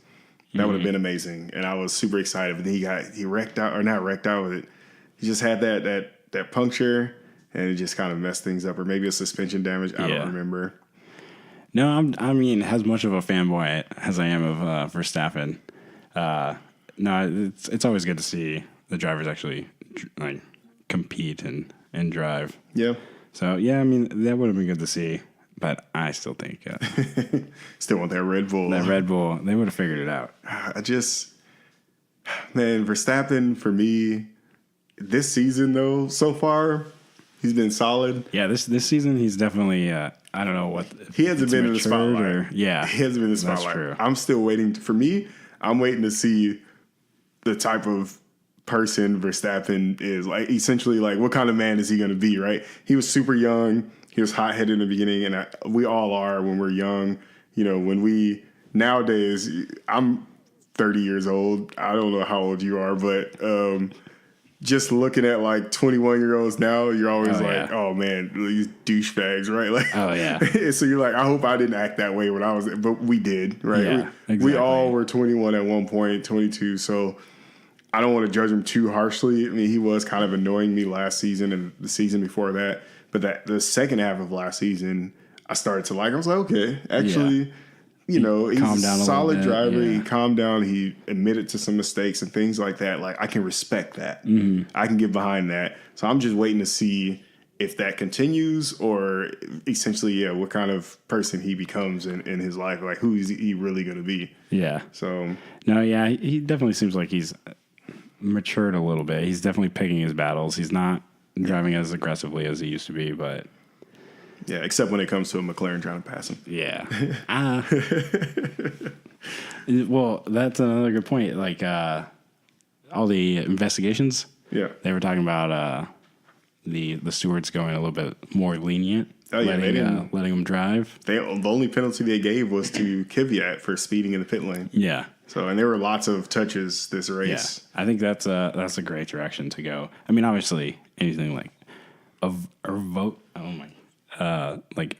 Speaker 1: That would have been amazing. And I was super excited. But then he wrecked out, or not wrecked out with it. He just had that puncture, and it just kind of messed things up. Or maybe a suspension damage. I don't remember.
Speaker 2: No, I mean, as much of a fanboy as I am of Verstappen, no, it's always good to see the drivers actually compete and drive. Yeah. So, I mean, that would have been good to see. But I still think...
Speaker 1: still want that Red Bull.
Speaker 2: That Red Bull, they would have figured it out.
Speaker 1: Man, Verstappen, for me, this season, though, so far, he's been solid.
Speaker 2: Yeah, this season, he's definitely... I don't know what...
Speaker 1: He hasn't been in the spotlight.
Speaker 2: He
Speaker 1: hasn't been in the spotlight.
Speaker 2: That's true.
Speaker 1: I'm still waiting. For me, I'm waiting to see the type of person Verstappen is. Like, essentially, like, what kind of man is he going to be, right? He was super young. He was hot-headed in the beginning, and we all are when we're young. You know, nowadays, I'm 30 years old. I don't know how old you are, but just looking at like 21-year-olds now, you're always oh man, these douchebags, right? Like,
Speaker 2: oh yeah.
Speaker 1: So you're like, I hope I didn't act that way when I was, but we did, right?
Speaker 2: Yeah, exactly.
Speaker 1: We all were 21 at one point, 22. So I don't want to judge him too harshly. I mean, he was kind of annoying me last season and the season before that. But the second half of last season, I started to like. I was like, okay, actually. You know, he's a solid driver. Yeah. He calmed down. He admitted to some mistakes and things like that. Like, I can respect that. Mm-hmm. I can get behind that. So I'm just waiting to see if that continues or essentially, what kind of person he becomes in his life. Like, who is he really going to be? Yeah. So.
Speaker 2: No, yeah, he definitely seems like he's matured a little bit. He's definitely picking his battles. He's not driving as aggressively as he used to be, but.
Speaker 1: Yeah, except when it comes to a McLaren trying to pass him. Yeah.
Speaker 2: Well, that's another good point. Like, all the investigations. Yeah. They were talking about the stewards going a little bit more lenient. Oh, yeah. Letting them drive.
Speaker 1: The only penalty they gave was to Kvyat for speeding in the pit lane. Yeah. So, and there were lots of touches this race.
Speaker 2: Yeah. I think that's a great direction to go. I mean, obviously, anything like a vote. Oh, my. Like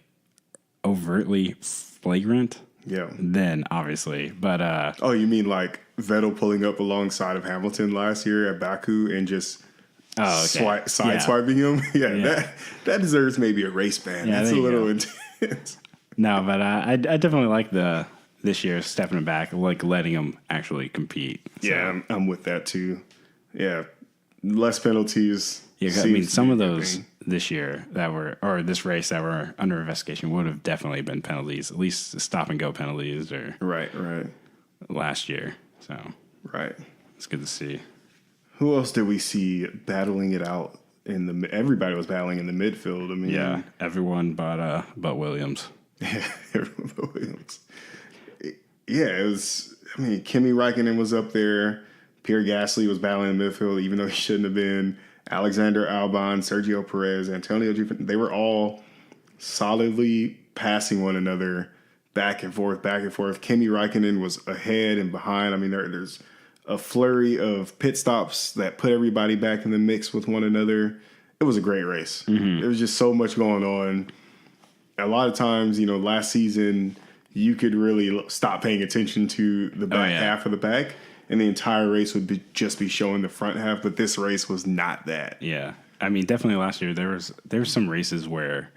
Speaker 2: overtly flagrant, then obviously, but
Speaker 1: oh, you mean like Vettel pulling up alongside of Hamilton last year at Baku and just sideswiping him? That deserves maybe a race ban. That's a little intense.
Speaker 2: No, but I definitely like this year stepping it back, like letting him actually compete.
Speaker 1: So. Yeah, I'm with that too. Yeah, less penalties.
Speaker 2: Yeah, I mean, some of those this year this race that were under investigation would have definitely been penalties, at least stop and go penalties or
Speaker 1: right
Speaker 2: last year. So it's good to see.
Speaker 1: Who else did we see battling it out everybody was battling in the midfield. I mean,
Speaker 2: everyone but Williams.
Speaker 1: Yeah, everyone but Williams. It was. I mean, Kimi Räikkönen was up there. Pierre Gasly was battling in the midfield, even though he shouldn't have been. Alexander Albon, Sergio Perez, Antonio Giovinazzi, they were all solidly passing one another back and forth. Kimi Räikkönen was ahead and behind. I mean, there's a flurry of pit stops that put everybody back in the mix with one another. It was a great race. Mm-hmm. There was just so much going on. A lot of times, last season, you could really stop paying attention to the back half of the pack. And the entire race would just be showing the front half, but this race was not that.
Speaker 2: Yeah, I mean, definitely last year there were some races where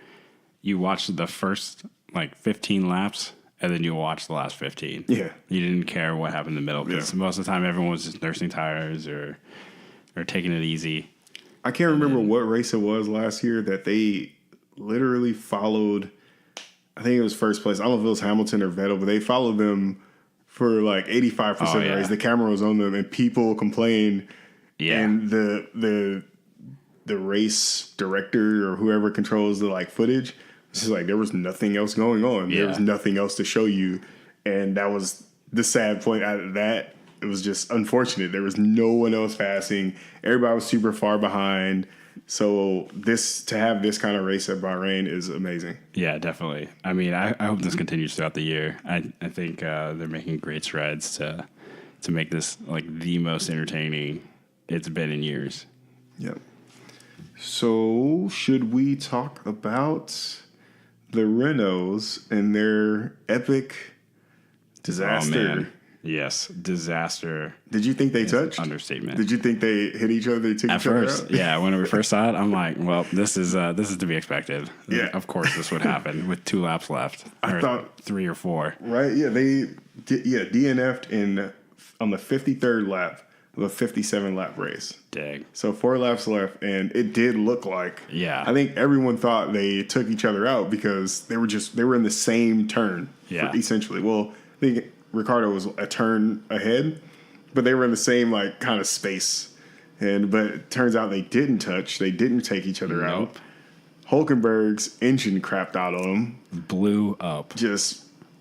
Speaker 2: you watched the first 15 laps and then you watched the last 15. Yeah, you didn't care what happened in the middle because most of the time everyone was just nursing tires or taking it easy.
Speaker 1: I can't remember what race it was last year that they literally followed. I think it was first place. I don't know if it was Hamilton or Vettel, but they followed them. For 85% of the race, the camera was on them, and people complained. Yeah, and the race director or whoever controls the footage, it's just there was nothing else going on. Yeah. There was nothing else to show you, and that was the sad point. Out of that, it was just unfortunate. There was no one else passing. Everybody was super far behind. So to have this kind of race at Bahrain is amazing.
Speaker 2: Yeah, definitely. I mean, I hope this continues throughout the year. I think they're making great strides to make this the most entertaining it's been in years.
Speaker 1: Yep. So should we talk about the Renaults and their epic disaster?
Speaker 2: Oh, man. Yes, disaster.
Speaker 1: Did you think they touched?
Speaker 2: Understatement.
Speaker 1: Did you think they hit each other? They took each other out?
Speaker 2: Yeah. When we first saw it, I'm like, well, this is to be expected. Yeah. Of course, this would happen with 2 laps left. I thought 3 or 4.
Speaker 1: Right. Yeah. They DNF'd on the 53rd lap of a 57 lap race.
Speaker 2: Dang.
Speaker 1: So 4 laps left, and it did look like. Yeah. I think everyone thought they took each other out because they were in the same turn. Yeah. Essentially. Well, I think Ricardo was a turn ahead, but they were in the same kind of space. But it turns out they didn't touch. They didn't take each other out. Hulkenberg's engine crapped out on him.
Speaker 2: Blew up.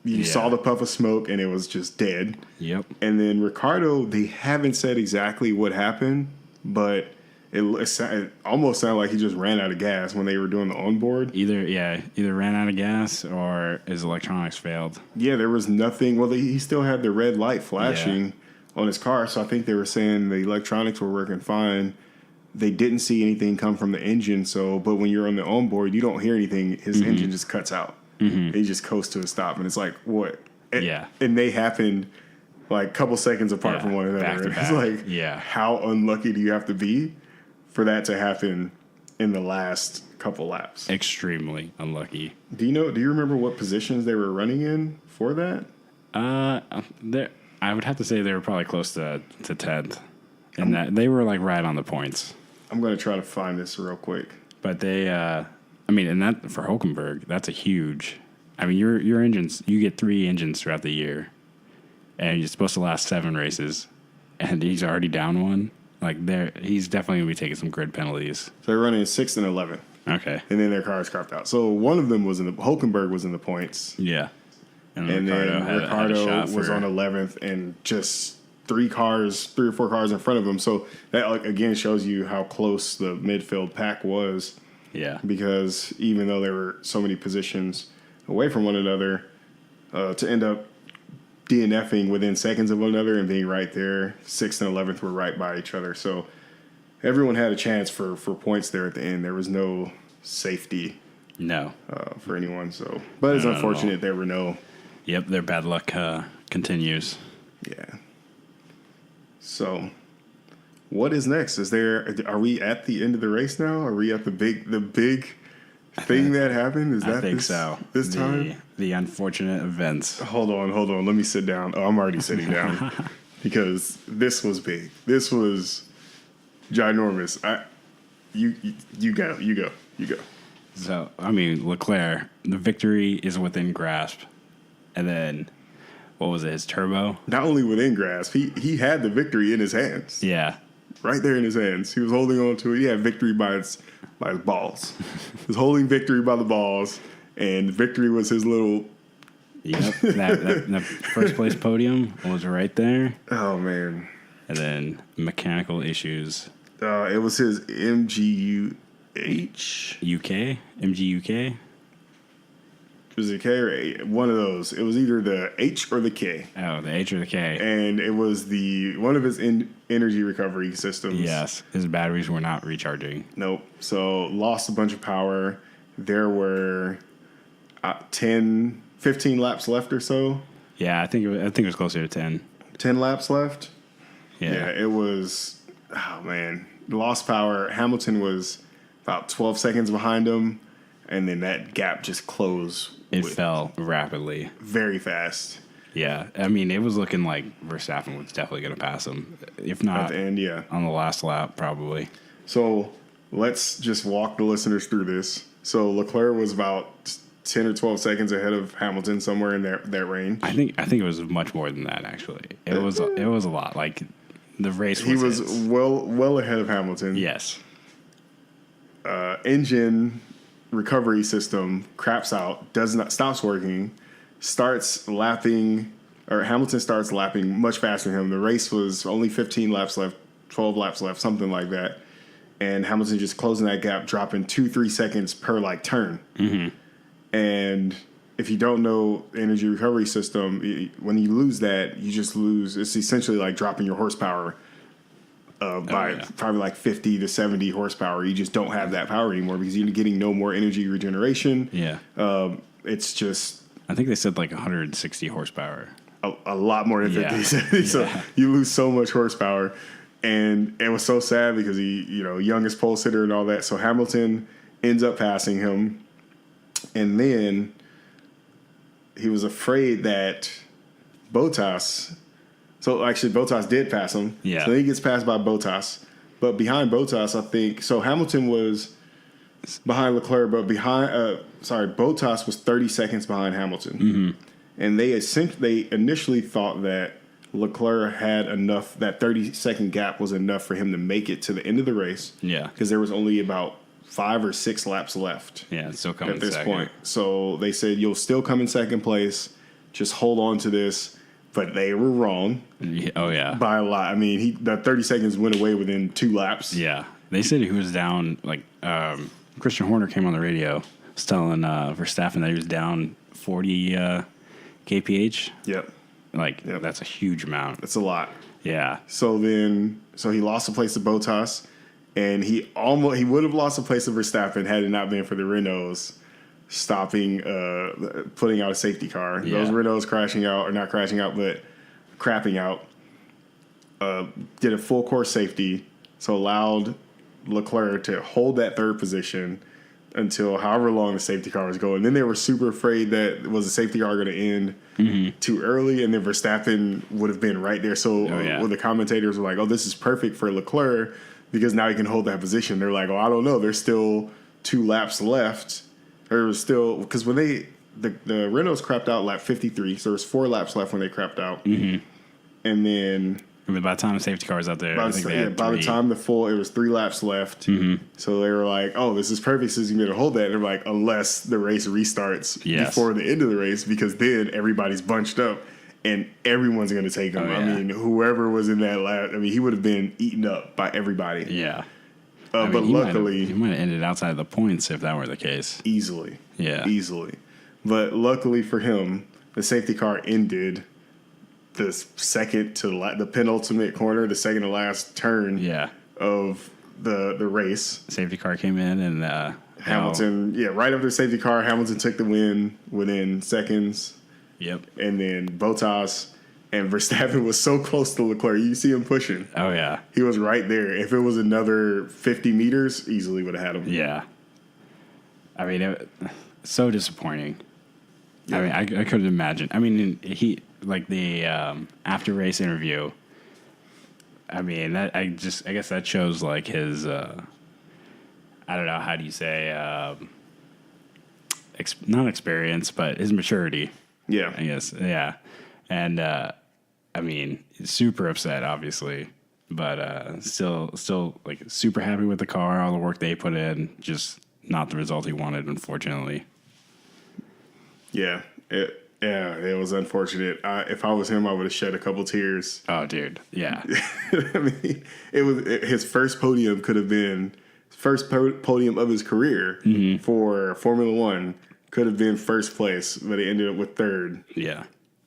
Speaker 1: You saw the puff of smoke and it was just dead. Yep. And then Ricardo, they haven't said exactly what happened, but it almost sounded like he just ran out of gas when they were doing the onboard.
Speaker 2: Either ran out of gas or his electronics failed.
Speaker 1: Yeah, there was nothing. Well, he still had the red light flashing on his car, so I think they were saying the electronics were working fine. They didn't see anything come from the engine, but when you're on the onboard, you don't hear anything. His engine just cuts out. He just coasts to a stop, and it's like, what? And they happened like a couple seconds apart from one another. It's like, how unlucky do you have to be for that to happen in the last couple laps?
Speaker 2: Extremely unlucky.
Speaker 1: Do you remember what positions they were running in for that?
Speaker 2: I would have to say they were probably close to 10th, and that they were like right on the points.
Speaker 1: I'm going to try to find this real quick.
Speaker 2: But they, and that for Hülkenberg, that's a huge. I mean, your engines, you get 3 engines throughout the year, and you're supposed to last 7 races, and he's already down one. Like he's definitely going to be taking some grid penalties.
Speaker 1: So they're running 6th and 11th.
Speaker 2: Okay.
Speaker 1: And then their car is crapped out. So one of them Hülkenberg was in the points.
Speaker 2: Yeah.
Speaker 1: And then Ricardo was on 11th, and just 3 or 4 cars in front of him. So that again shows you how close the midfield pack was.
Speaker 2: Yeah.
Speaker 1: Because even though there were so many positions away from one another, to end up DNFing within seconds of one another and being right there, 6th and 11th were right by each other. So everyone had a chance for points there at the end. There was no safety.
Speaker 2: No.
Speaker 1: For anyone. So, but it's unfortunate there were no.
Speaker 2: Yep, their bad luck continues.
Speaker 1: Yeah. So, what is next? Are we at the end of the race now? Are we at the big thing that happened? Is that
Speaker 2: I think so.
Speaker 1: This time?
Speaker 2: The unfortunate events.
Speaker 1: Hold on. Let me sit down. Oh, I'm already sitting down because this was big. This was ginormous. You go.
Speaker 2: So, Leclerc, the victory is within grasp. And then, what was it, his turbo?
Speaker 1: Not only within grasp, he had the victory in his hands.
Speaker 2: Yeah.
Speaker 1: Right there in his hands. He was holding on to it. He had victory by his balls. He was holding victory by the balls, and victory was his little...
Speaker 2: Yep. that first place podium was right there.
Speaker 1: Oh, man.
Speaker 2: And then mechanical issues.
Speaker 1: It was his MGUH.
Speaker 2: MGUK?
Speaker 1: Was it K or A? One of those. It was either the H or the K.
Speaker 2: Oh, the H or the K.
Speaker 1: And it was one of his energy recovery systems.
Speaker 2: Yes. His batteries were not recharging.
Speaker 1: Nope. So lost a bunch of power. There were 15 laps left or so.
Speaker 2: Yeah, I think it was closer to 10.
Speaker 1: 10 laps left?
Speaker 2: Yeah.
Speaker 1: It was, oh man. Lost power. Hamilton was about 12 seconds behind him. And then that gap just closed.
Speaker 2: It fell rapidly.
Speaker 1: Very fast.
Speaker 2: Yeah. It was looking like Verstappen was definitely going to pass him. If not,
Speaker 1: at the end, yeah.
Speaker 2: On the last lap, probably.
Speaker 1: So let's just walk the listeners through this. So Leclerc was about 10 or 12 seconds ahead of Hamilton, somewhere in that range.
Speaker 2: I think it was much more than that, actually. It was a lot. Like, the race was...
Speaker 1: He was well ahead of Hamilton.
Speaker 2: Yes.
Speaker 1: Engine... recovery system craps out, stops working, Hamilton starts lapping much faster than him. The race was only 15 laps left, 12 laps left, something like that. And Hamilton just closing that gap, dropping 2-3 seconds per turn. Mm-hmm. And if you don't know the energy recovery system, when you lose that, you just lose. It's essentially like dropping your horsepower. Probably 50 to 70 horsepower. You just don't have that power anymore because you're getting no more energy regeneration.
Speaker 2: Yeah.
Speaker 1: It's just...
Speaker 2: I think they said 160 horsepower.
Speaker 1: A lot more than 50.
Speaker 2: Yeah.
Speaker 1: So you lose so much horsepower. And it was so sad because he, youngest pole sitter and all that. So Hamilton ends up passing him. And then he was afraid that Bottas... So actually, Bottas did pass him.
Speaker 2: Yeah.
Speaker 1: So he gets passed by Bottas. But behind Bottas, I think... So Hamilton was behind Leclerc, but Bottas was 30 seconds behind Hamilton. Mm-hmm. And they initially thought that Leclerc had enough, that 30-second gap was enough for him to make it to the end of the race.
Speaker 2: Yeah.
Speaker 1: Because there was only about 5 or 6 laps left.
Speaker 2: Yeah, it's still coming
Speaker 1: at this point. So they said, you'll still come in second place. Just hold on to this. but they were wrong.
Speaker 2: Oh, yeah.
Speaker 1: By a lot. I mean, the 30 seconds went away within 2 laps.
Speaker 2: Yeah. They said he was down, like, Christian Horner came on the radio, was telling Verstappen that he was down 40 kph.
Speaker 1: Yep.
Speaker 2: Like, that's a huge amount.
Speaker 1: That's a lot.
Speaker 2: Yeah.
Speaker 1: So he lost the place to Bottas, and he would have lost the place to Verstappen had it not been for the Renaults stopping, putting out a safety car. Yeah. Those Renaults crashing out, or not crashing out, but crapping out, did a full course safety, so allowed Leclerc to hold that third position until however long the safety car was going. Then they were super afraid that was the safety car going to end too early, and then Verstappen would have been right there. So the commentators were like, "Oh, this is perfect for Leclerc because now he can hold that position." They're like, "Oh, I don't know. There's still 2 laps left." There was still, because when the Renaults crapped out lap 53, so there was 4 laps left when they crapped out, and then.
Speaker 2: I mean, by the time the safety car was out there,
Speaker 1: by the time it was 3 laps left. So they were like, "Oh, this is perfect since you made to hold that." And they're like, "Unless the race restarts before the end of the race, because then everybody's bunched up and everyone's going to take him." I mean, whoever was in that lap, I mean, he would have been eaten up by everybody.
Speaker 2: Yeah.
Speaker 1: But luckily,
Speaker 2: he might have ended outside the points if that were the case.
Speaker 1: Easily.
Speaker 2: Yeah.
Speaker 1: Easily. But luckily for him, the safety car ended the second to the penultimate corner, the second to last turn of the race.
Speaker 2: Safety car came in and
Speaker 1: Hamilton, right after the safety car, Hamilton took the win within seconds.
Speaker 2: Yep.
Speaker 1: And then Bottas and Verstappen was so close to Leclerc. You see him pushing.
Speaker 2: Oh, yeah.
Speaker 1: He was right there. If it was another 50 meters, easily would have had him.
Speaker 2: Yeah. I mean, so disappointing. Yeah. I mean, I couldn't imagine. I mean, the after race interview. I mean, I guess that shows like his. I don't know, how do you say? Not experience, but his maturity.
Speaker 1: Yeah,
Speaker 2: I guess. Yeah, and I mean, super upset, obviously, but still like super happy with the car, all the work they put in. Just not the result he wanted, unfortunately.
Speaker 1: Yeah. It was unfortunate. If I was him, I would have shed a couple tears.
Speaker 2: Oh, dude. Yeah.
Speaker 1: I mean, his first podium could have been first podium of his career for Formula One. Could have been first place, but he ended up with third.
Speaker 2: Yeah.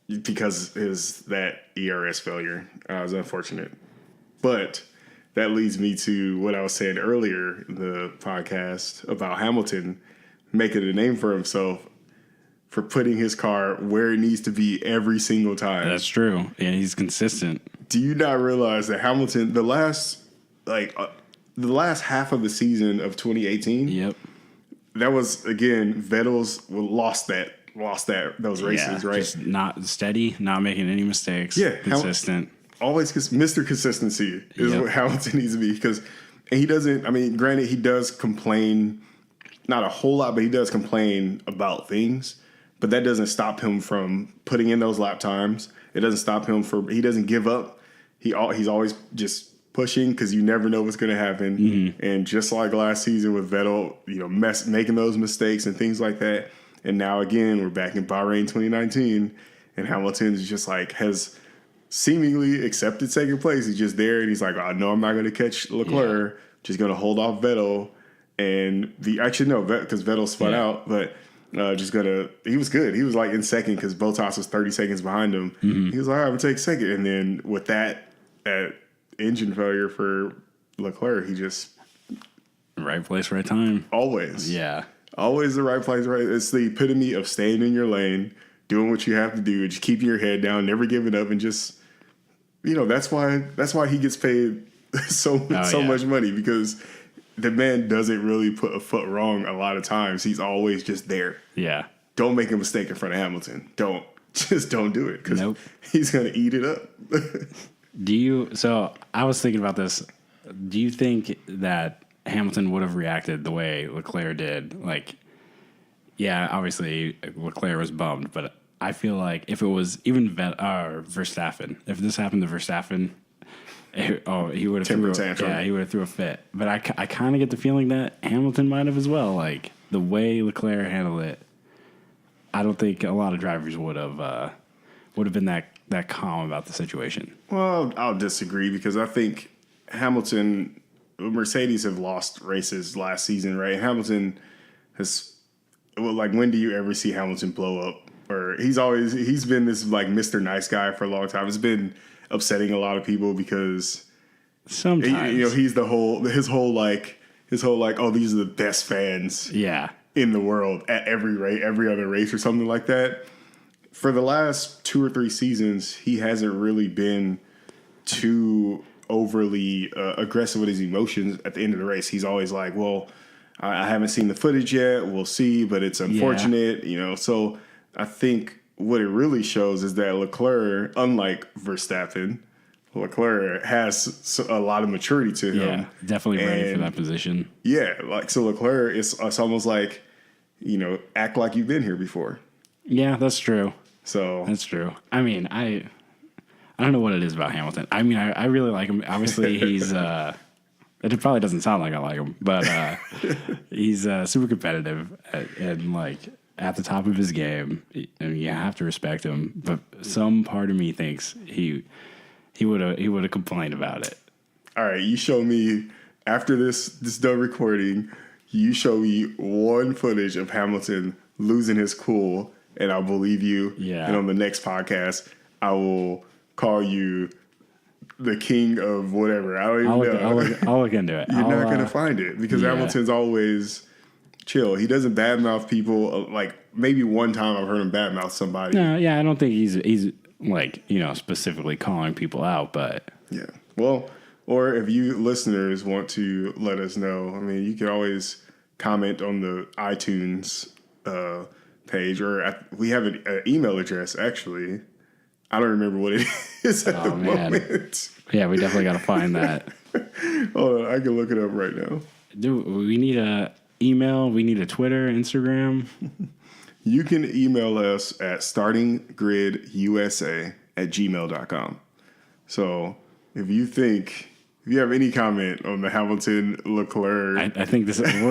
Speaker 1: Because that ERS failure. It was unfortunate. But that leads me to what I was saying earlier in the podcast about Hamilton making a name for himself for putting his car where it needs to be every single time.
Speaker 2: That's true. Yeah, he's consistent.
Speaker 1: Do you not realize that Hamilton, the last half of the season of 2018?
Speaker 2: Yep.
Speaker 1: That was, again, Vettel's lost those races, right?
Speaker 2: Just not steady, not making any mistakes.
Speaker 1: Yeah,
Speaker 2: consistent.
Speaker 1: Always, Mr. Consistency is what Hamilton needs to be, because he doesn't. I mean, granted, he does complain, not a whole lot, but he does complain about things. But that doesn't stop him from putting in those lap times. It doesn't stop him he doesn't give up. He's always just pushing, because you never know what's going to happen. And just like last season with Vettel, making those mistakes and things like that. And now again, we're back in Bahrain 2019, and Hamilton's just like has seemingly accepted second place. He's just there, and he's like, "I know I'm not going to catch Leclerc. Just going to hold off Vettel." And because Vettel spun out, but. He was good. He was like in second because Bottas was 30 seconds behind him. He was like, "All right, I'm going to take second." And then with that engine failure for Leclerc, he just...
Speaker 2: Right place, right time.
Speaker 1: Always.
Speaker 2: Yeah.
Speaker 1: Always the right place, right? It's the epitome of staying in your lane, doing what you have to do, just keeping your head down, never giving up, and just, that's why he gets paid so much money, because... The man doesn't really put a foot wrong a lot of times. He's always just there.
Speaker 2: Yeah.
Speaker 1: Don't make a mistake in front of Hamilton. Don't do it, because he's going to eat it up.
Speaker 2: So I was thinking about this. Do you think that Hamilton would have reacted the way Leclerc did? Like, yeah, obviously Leclerc was bummed, but I feel like if it was even Verstappen, if this happened to Verstappen, he would have threw a fit. But I kind of get the feeling that Hamilton might have as well. Like, the way Leclerc handled it, I don't think a lot of drivers would have would have been that calm about the situation.
Speaker 1: Well, I'll disagree because I think Mercedes have lost races last season, right? Hamilton when do you ever see Hamilton blow up? Or he's been this like Mr. Nice Guy for a long time. It's been upsetting a lot of people because
Speaker 2: sometimes
Speaker 1: he's his whole oh, these are the best fans in the world at every other race or something like that. For the last 2 or 3 seasons, he hasn't really been too overly aggressive with his emotions at the end of the race. He's always like, well, I haven't seen the footage yet. We'll see, but it's unfortunate, So I think what it really shows is that Leclerc, unlike Verstappen, Leclerc has a lot of maturity to him.
Speaker 2: Yeah, definitely ready for that position.
Speaker 1: Yeah, so Leclerc it's almost like, act like you've been here before.
Speaker 2: Yeah, that's true.
Speaker 1: So
Speaker 2: that's true. I mean, I don't know what it is about Hamilton. I mean, I really like him. Obviously, he's it probably doesn't sound like I like him, but he's super competitive and like at the top of his game, and you have to respect him. But some part of me thinks he would have complained about it.
Speaker 1: All right, you show me after this done recording. You show me one footage of Hamilton losing his cool, and I'll believe you.
Speaker 2: Yeah.
Speaker 1: And on the next podcast, I will call you the king of whatever. I don't even know.
Speaker 2: I'll look into it.
Speaker 1: You're not going to find it because Hamilton's always chill. He doesn't badmouth people. Like maybe one time I've heard him badmouth somebody.
Speaker 2: No, yeah, I don't think he's like, specifically calling people out, but
Speaker 1: yeah. Well, or if you listeners want to let us know, I mean, you can always comment on the iTunes page, or we have an email address, actually. I don't remember what it is at the moment.
Speaker 2: Yeah, we definitely got to find that.
Speaker 1: Hold on, I can look it up right now.
Speaker 2: Dude, we need a email. We need a Twitter, Instagram.
Speaker 1: You can email us at startinggridusa@gmail.com. So if you have any comment on the Hamilton Leclerc,
Speaker 2: I think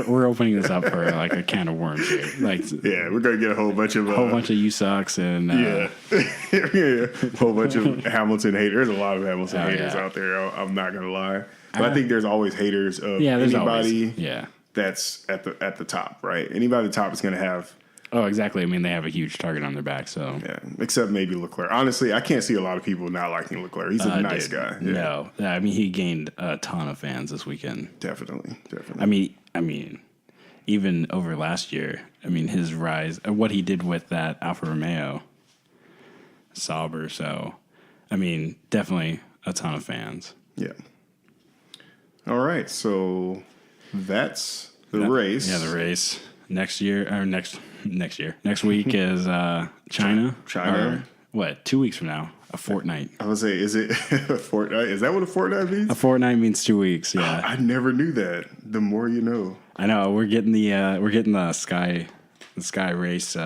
Speaker 2: we're opening this up for like a can of worms here. Like,
Speaker 1: yeah, we're gonna get a whole bunch of
Speaker 2: you sucks and
Speaker 1: yeah, a whole bunch of Hamilton haters. There's a lot of Hamilton haters out there. I'm not gonna lie, but I think there's always haters of anybody that's at the top, right? Anybody at the top is gonna have.
Speaker 2: Oh, exactly. I mean, they have a huge target on their back, so...
Speaker 1: Yeah, except maybe Leclerc. Honestly, I can't see a lot of people not liking Leclerc. He's a nice guy. Yeah.
Speaker 2: No. I mean, he gained a ton of fans this weekend.
Speaker 1: Definitely.
Speaker 2: I mean, even over last year, I mean, his rise... What he did with that Alfa Romeo Sauber, so... I mean, definitely a ton of fans.
Speaker 1: Yeah. All right, so that's the race.
Speaker 2: Yeah, the race. Next week is China.
Speaker 1: China.
Speaker 2: What? 2 weeks from now. A fortnight.
Speaker 1: I would say, is it a fortnight? Is that what a fortnight means?
Speaker 2: A fortnight means 2 weeks. Yeah.
Speaker 1: I never knew that. The more you know.
Speaker 2: I know. We're getting the Sky Race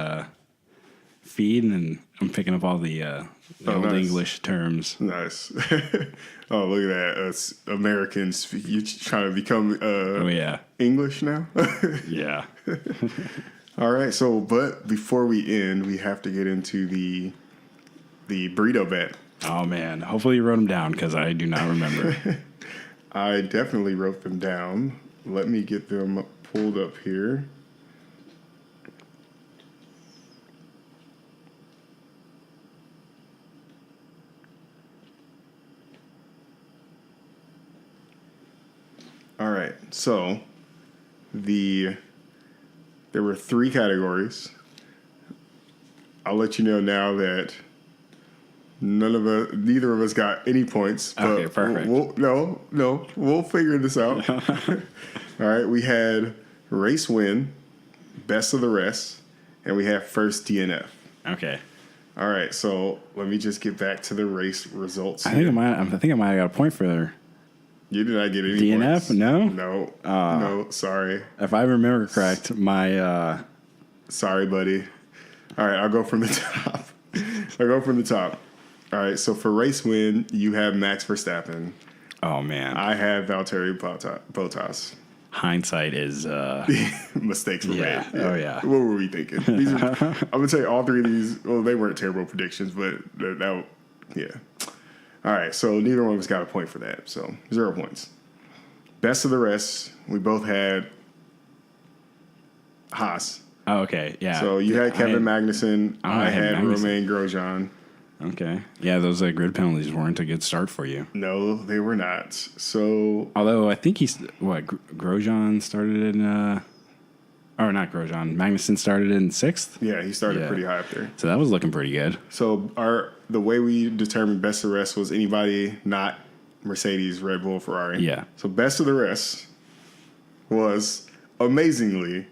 Speaker 2: feed, and I'm picking up all the old English terms.
Speaker 1: Nice. Oh, look at that. Us Americans, you trying to become English now?
Speaker 2: Yeah.
Speaker 1: All right. So, but before we end, we have to get into the burrito bet.
Speaker 2: Oh, man. Hopefully you wrote them down because I do not remember.
Speaker 1: I definitely wrote them down. Let me get them pulled up here. All right, so there were 3 categories. I'll let you know now that neither of us got any points.
Speaker 2: Okay, perfect.
Speaker 1: We'll figure this out. All right, we had race win, best of the rest, and we have first DNF.
Speaker 2: Okay.
Speaker 1: All right, so let me just get back to the race results.
Speaker 2: I think I might have got a point for there.
Speaker 1: You did not get any
Speaker 2: DNF?
Speaker 1: points.
Speaker 2: No?
Speaker 1: No, sorry.
Speaker 2: If I remember correct, my...
Speaker 1: Sorry, buddy. All right, I'll go from the top. All right, so for race win, you have Max Verstappen.
Speaker 2: Oh, man.
Speaker 1: I have Valtteri Bottas.
Speaker 2: hindsight is
Speaker 1: mistakes were made.
Speaker 2: Oh yeah.
Speaker 1: What were we thinking? I'm gonna say all three of these. Well, they weren't terrible predictions, but yeah. All right, so neither one of us got a point for that. So 0 points. Best of the rest, we both had Haas.
Speaker 2: Oh, okay, yeah.
Speaker 1: So you had Kevin Magnussen. I had Romain Grosjean.
Speaker 2: Okay. Yeah, those grid penalties weren't a good start for you.
Speaker 1: No, they were not. So,
Speaker 2: although I think Grosjean started in, or not Grosjean, Magnussen started in 6th?
Speaker 1: Yeah, he started pretty high up there.
Speaker 2: So that was looking pretty good.
Speaker 1: So the way we determined best of the rest was anybody not Mercedes, Red Bull, Ferrari.
Speaker 2: Yeah.
Speaker 1: So best of the rest was, amazingly,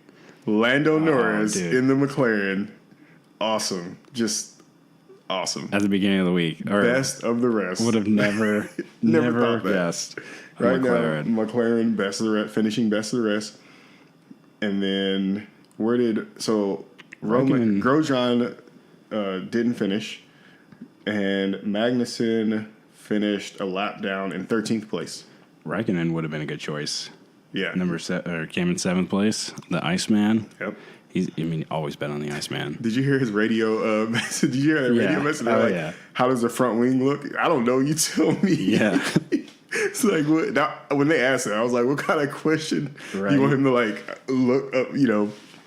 Speaker 1: Lando Norris in the McLaren. Awesome. Just awesome.
Speaker 2: At the beginning of the week. Or
Speaker 1: best of the rest.
Speaker 2: Would have never guessed.
Speaker 1: Right now, McLaren best of the rest, finishing best of the rest. And then Grosjean didn't finish, and Magnussen finished a lap down in 13th place.
Speaker 2: Raikkonen would have been a good choice.
Speaker 1: Yeah.
Speaker 2: Came in 7th place, the Iceman.
Speaker 1: Yep.
Speaker 2: He's always been on the Iceman.
Speaker 1: Did you hear his radio message? Did you hear that radio message?
Speaker 2: Yeah.
Speaker 1: How does the front wing look? I don't know. You tell me.
Speaker 2: Yeah.
Speaker 1: It's like, what? Now, when they asked it, I was like, what kind of question?
Speaker 2: Right.
Speaker 1: You want him to look up,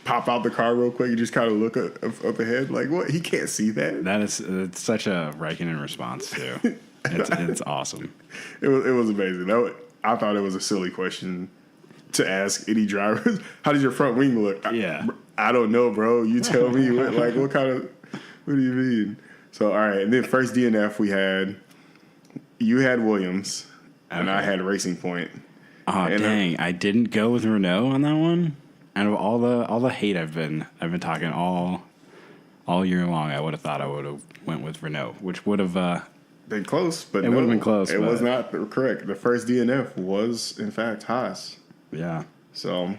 Speaker 1: pop out the car real quick and just kind of look up ahead? Like, what? He can't see that?
Speaker 2: It's such a Raikkonen response, too. It's awesome.
Speaker 1: It was amazing. I thought it was a silly question to ask any driver. How does your front wing look?
Speaker 2: Yeah.
Speaker 1: I don't know, bro. You tell me. What do you mean? So, all right. And then first DNF you had Williams, and I had Racing Point.
Speaker 2: Oh, dang. I didn't go with Renault on that one. And of all the hate I've been talking all year long, I would have thought I would have went with Renault, which would have
Speaker 1: been close, but
Speaker 2: it would have been close.
Speaker 1: It was not correct. The first DNF was, in fact, Haas.
Speaker 2: Yeah.
Speaker 1: So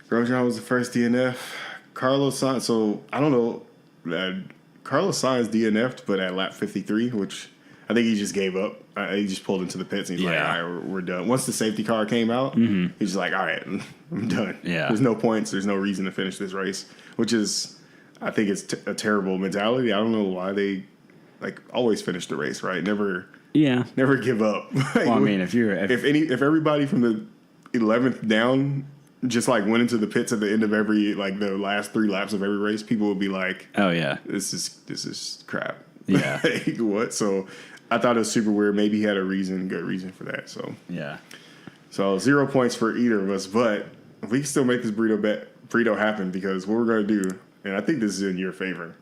Speaker 1: Grosjean was the first DNF. Carlos Sainz. So I don't know. Carlos Sainz DNF'd, but at lap 53, which I think he just gave up. He just pulled into the pits and he's like, all right, we're done. Once the safety car came out, he's just like, all right, I'm done.
Speaker 2: Yeah.
Speaker 1: There's no points. There's no reason to finish this race, which is, I think it's a terrible mentality. I don't know why they always finish the race, right? Never give up.
Speaker 2: Well, I mean, if
Speaker 1: everybody from the 11th down just went into the pits at the end of every the last 3 laps of every race, people would be like,
Speaker 2: oh yeah,
Speaker 1: this is crap.
Speaker 2: Yeah.
Speaker 1: What? So I thought it was super weird. Maybe he had good reason for that. So
Speaker 2: yeah.
Speaker 1: So 0 points for either of us, but we can still make this burrito happen, because what we're going to do, and I think this is in your favor.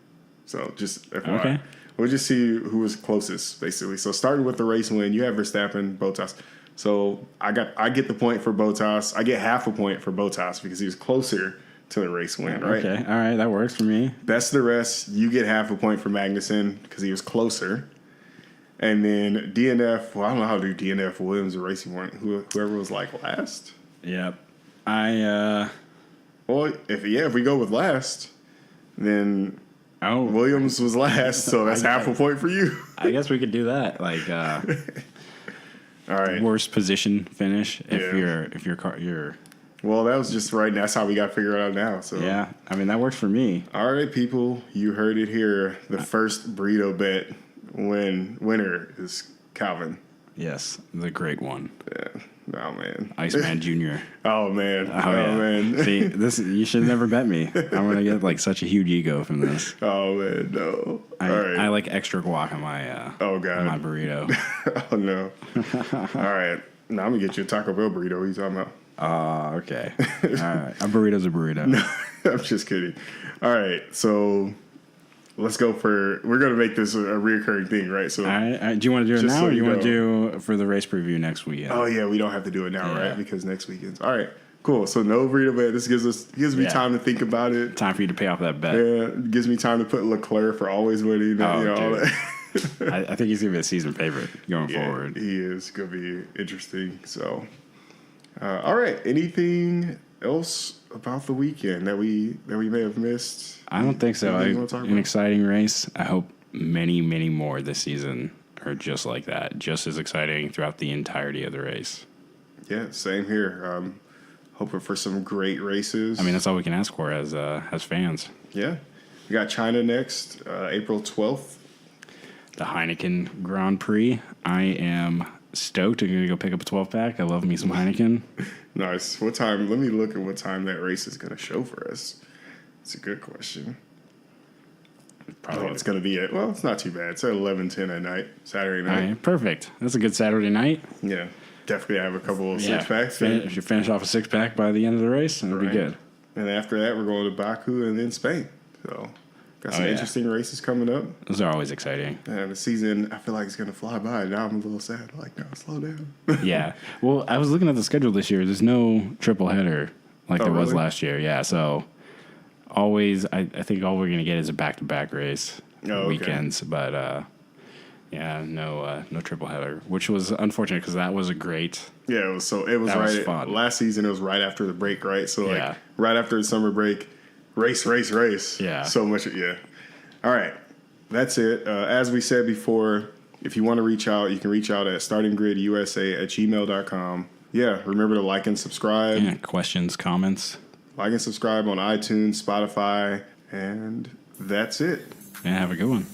Speaker 1: So just FYI.
Speaker 2: Okay.
Speaker 1: We'll just see who was closest, basically. So starting with the race win, you have Verstappen, Bottas. So I get the point for Bottas. I get half a point for Bottas because he was closer to the race win, right?
Speaker 2: Okay, all right, that works for me.
Speaker 1: Best of the rest, you get half a point for Magnussen because he was closer. And then DNF, well, I don't know how to do DNF, Williams, or Racing Point, whoever was last.
Speaker 2: Yep.
Speaker 1: Well, if we go with last, then Williams was last, so that's half a point for you.
Speaker 2: I guess we could do that.
Speaker 1: All right.
Speaker 2: Worst position finish if your car.
Speaker 1: Well, that was just right. That's how we got figured out now. So
Speaker 2: yeah, I mean that works for me.
Speaker 1: All right, people, you heard it here. The first burrito bet winner is Calvin.
Speaker 2: Yes, the great one.
Speaker 1: Yeah. Oh man,
Speaker 2: Iceman Jr.
Speaker 1: Oh man.
Speaker 2: Man. See, you should never bet me. I'm gonna get such a huge ego from this.
Speaker 1: Oh man, no.
Speaker 2: I like extra guac on my
Speaker 1: oh god,
Speaker 2: on my burrito.
Speaker 1: Oh no. All right, now I'm gonna get you a Taco Bell burrito. What are you talking about?
Speaker 2: Okay. All right, a burrito's a burrito.
Speaker 1: No, I'm just kidding. All right, so let's go we're going to make this a reoccurring thing, right? So,
Speaker 2: all right. Do you want to do it now, or do you want to do for the race preview next weekend?
Speaker 1: Oh yeah, we don't have to do it now, right? Because next weekend's. All right, cool. So no burrito bet. This gives me time to think about it.
Speaker 2: Time for you to pay off that bet.
Speaker 1: Yeah, it gives me time to put Leclerc for always winning. All that.
Speaker 2: I think he's going to be a season favorite going forward.
Speaker 1: He is going to be interesting. So, all right. Anything else about the weekend that we may have missed?
Speaker 2: I don't think so. An exciting race. I hope many, many more this season are just like that, just as exciting throughout the entirety of the race.
Speaker 1: Yeah, same here. Hoping for some great races.
Speaker 2: I mean, that's all we can ask for as fans.
Speaker 1: Yeah. We got China next, April 12th.
Speaker 2: The Heineken Grand Prix. I am stoked. I'm going to go pick up a 12-pack. I love me some Heineken.
Speaker 1: Nice. What time? Let me look at what time that race is going to show for us. It's a good question. Probably it's going to be it's not too bad. It's at 11:10 at night, Saturday night.
Speaker 2: All right, perfect. That's a good Saturday night.
Speaker 1: Yeah. Definitely have a couple of six-packs.
Speaker 2: If you finish off a 6-pack by the end of the race, it'll be good.
Speaker 1: And after that, we're going to Baku and then Spain. So, got some interesting races coming up.
Speaker 2: Those are always exciting.
Speaker 1: And the season, I feel like it's going to fly by. Now I'm a little sad. Like, no, slow down.
Speaker 2: Yeah. Well, I was looking at the schedule this year. There's no triple header like there was last year. Yeah, so always, I think all we're going to get is a back-to-back race weekends. But, no triple header, which was unfortunate because that was a great.
Speaker 1: Yeah, it was right. Fun. Last season, it was right after the break, right? So right after the summer break, race.
Speaker 2: Yeah,
Speaker 1: so much. Yeah. All right, that's it. As we said before, if you want to reach out, you can reach out at startinggridusa@gmail.com. Yeah, remember to like and subscribe.
Speaker 2: Yeah, questions, comments.
Speaker 1: Like and subscribe on iTunes, Spotify, and that's it.
Speaker 2: Yeah, have a good one.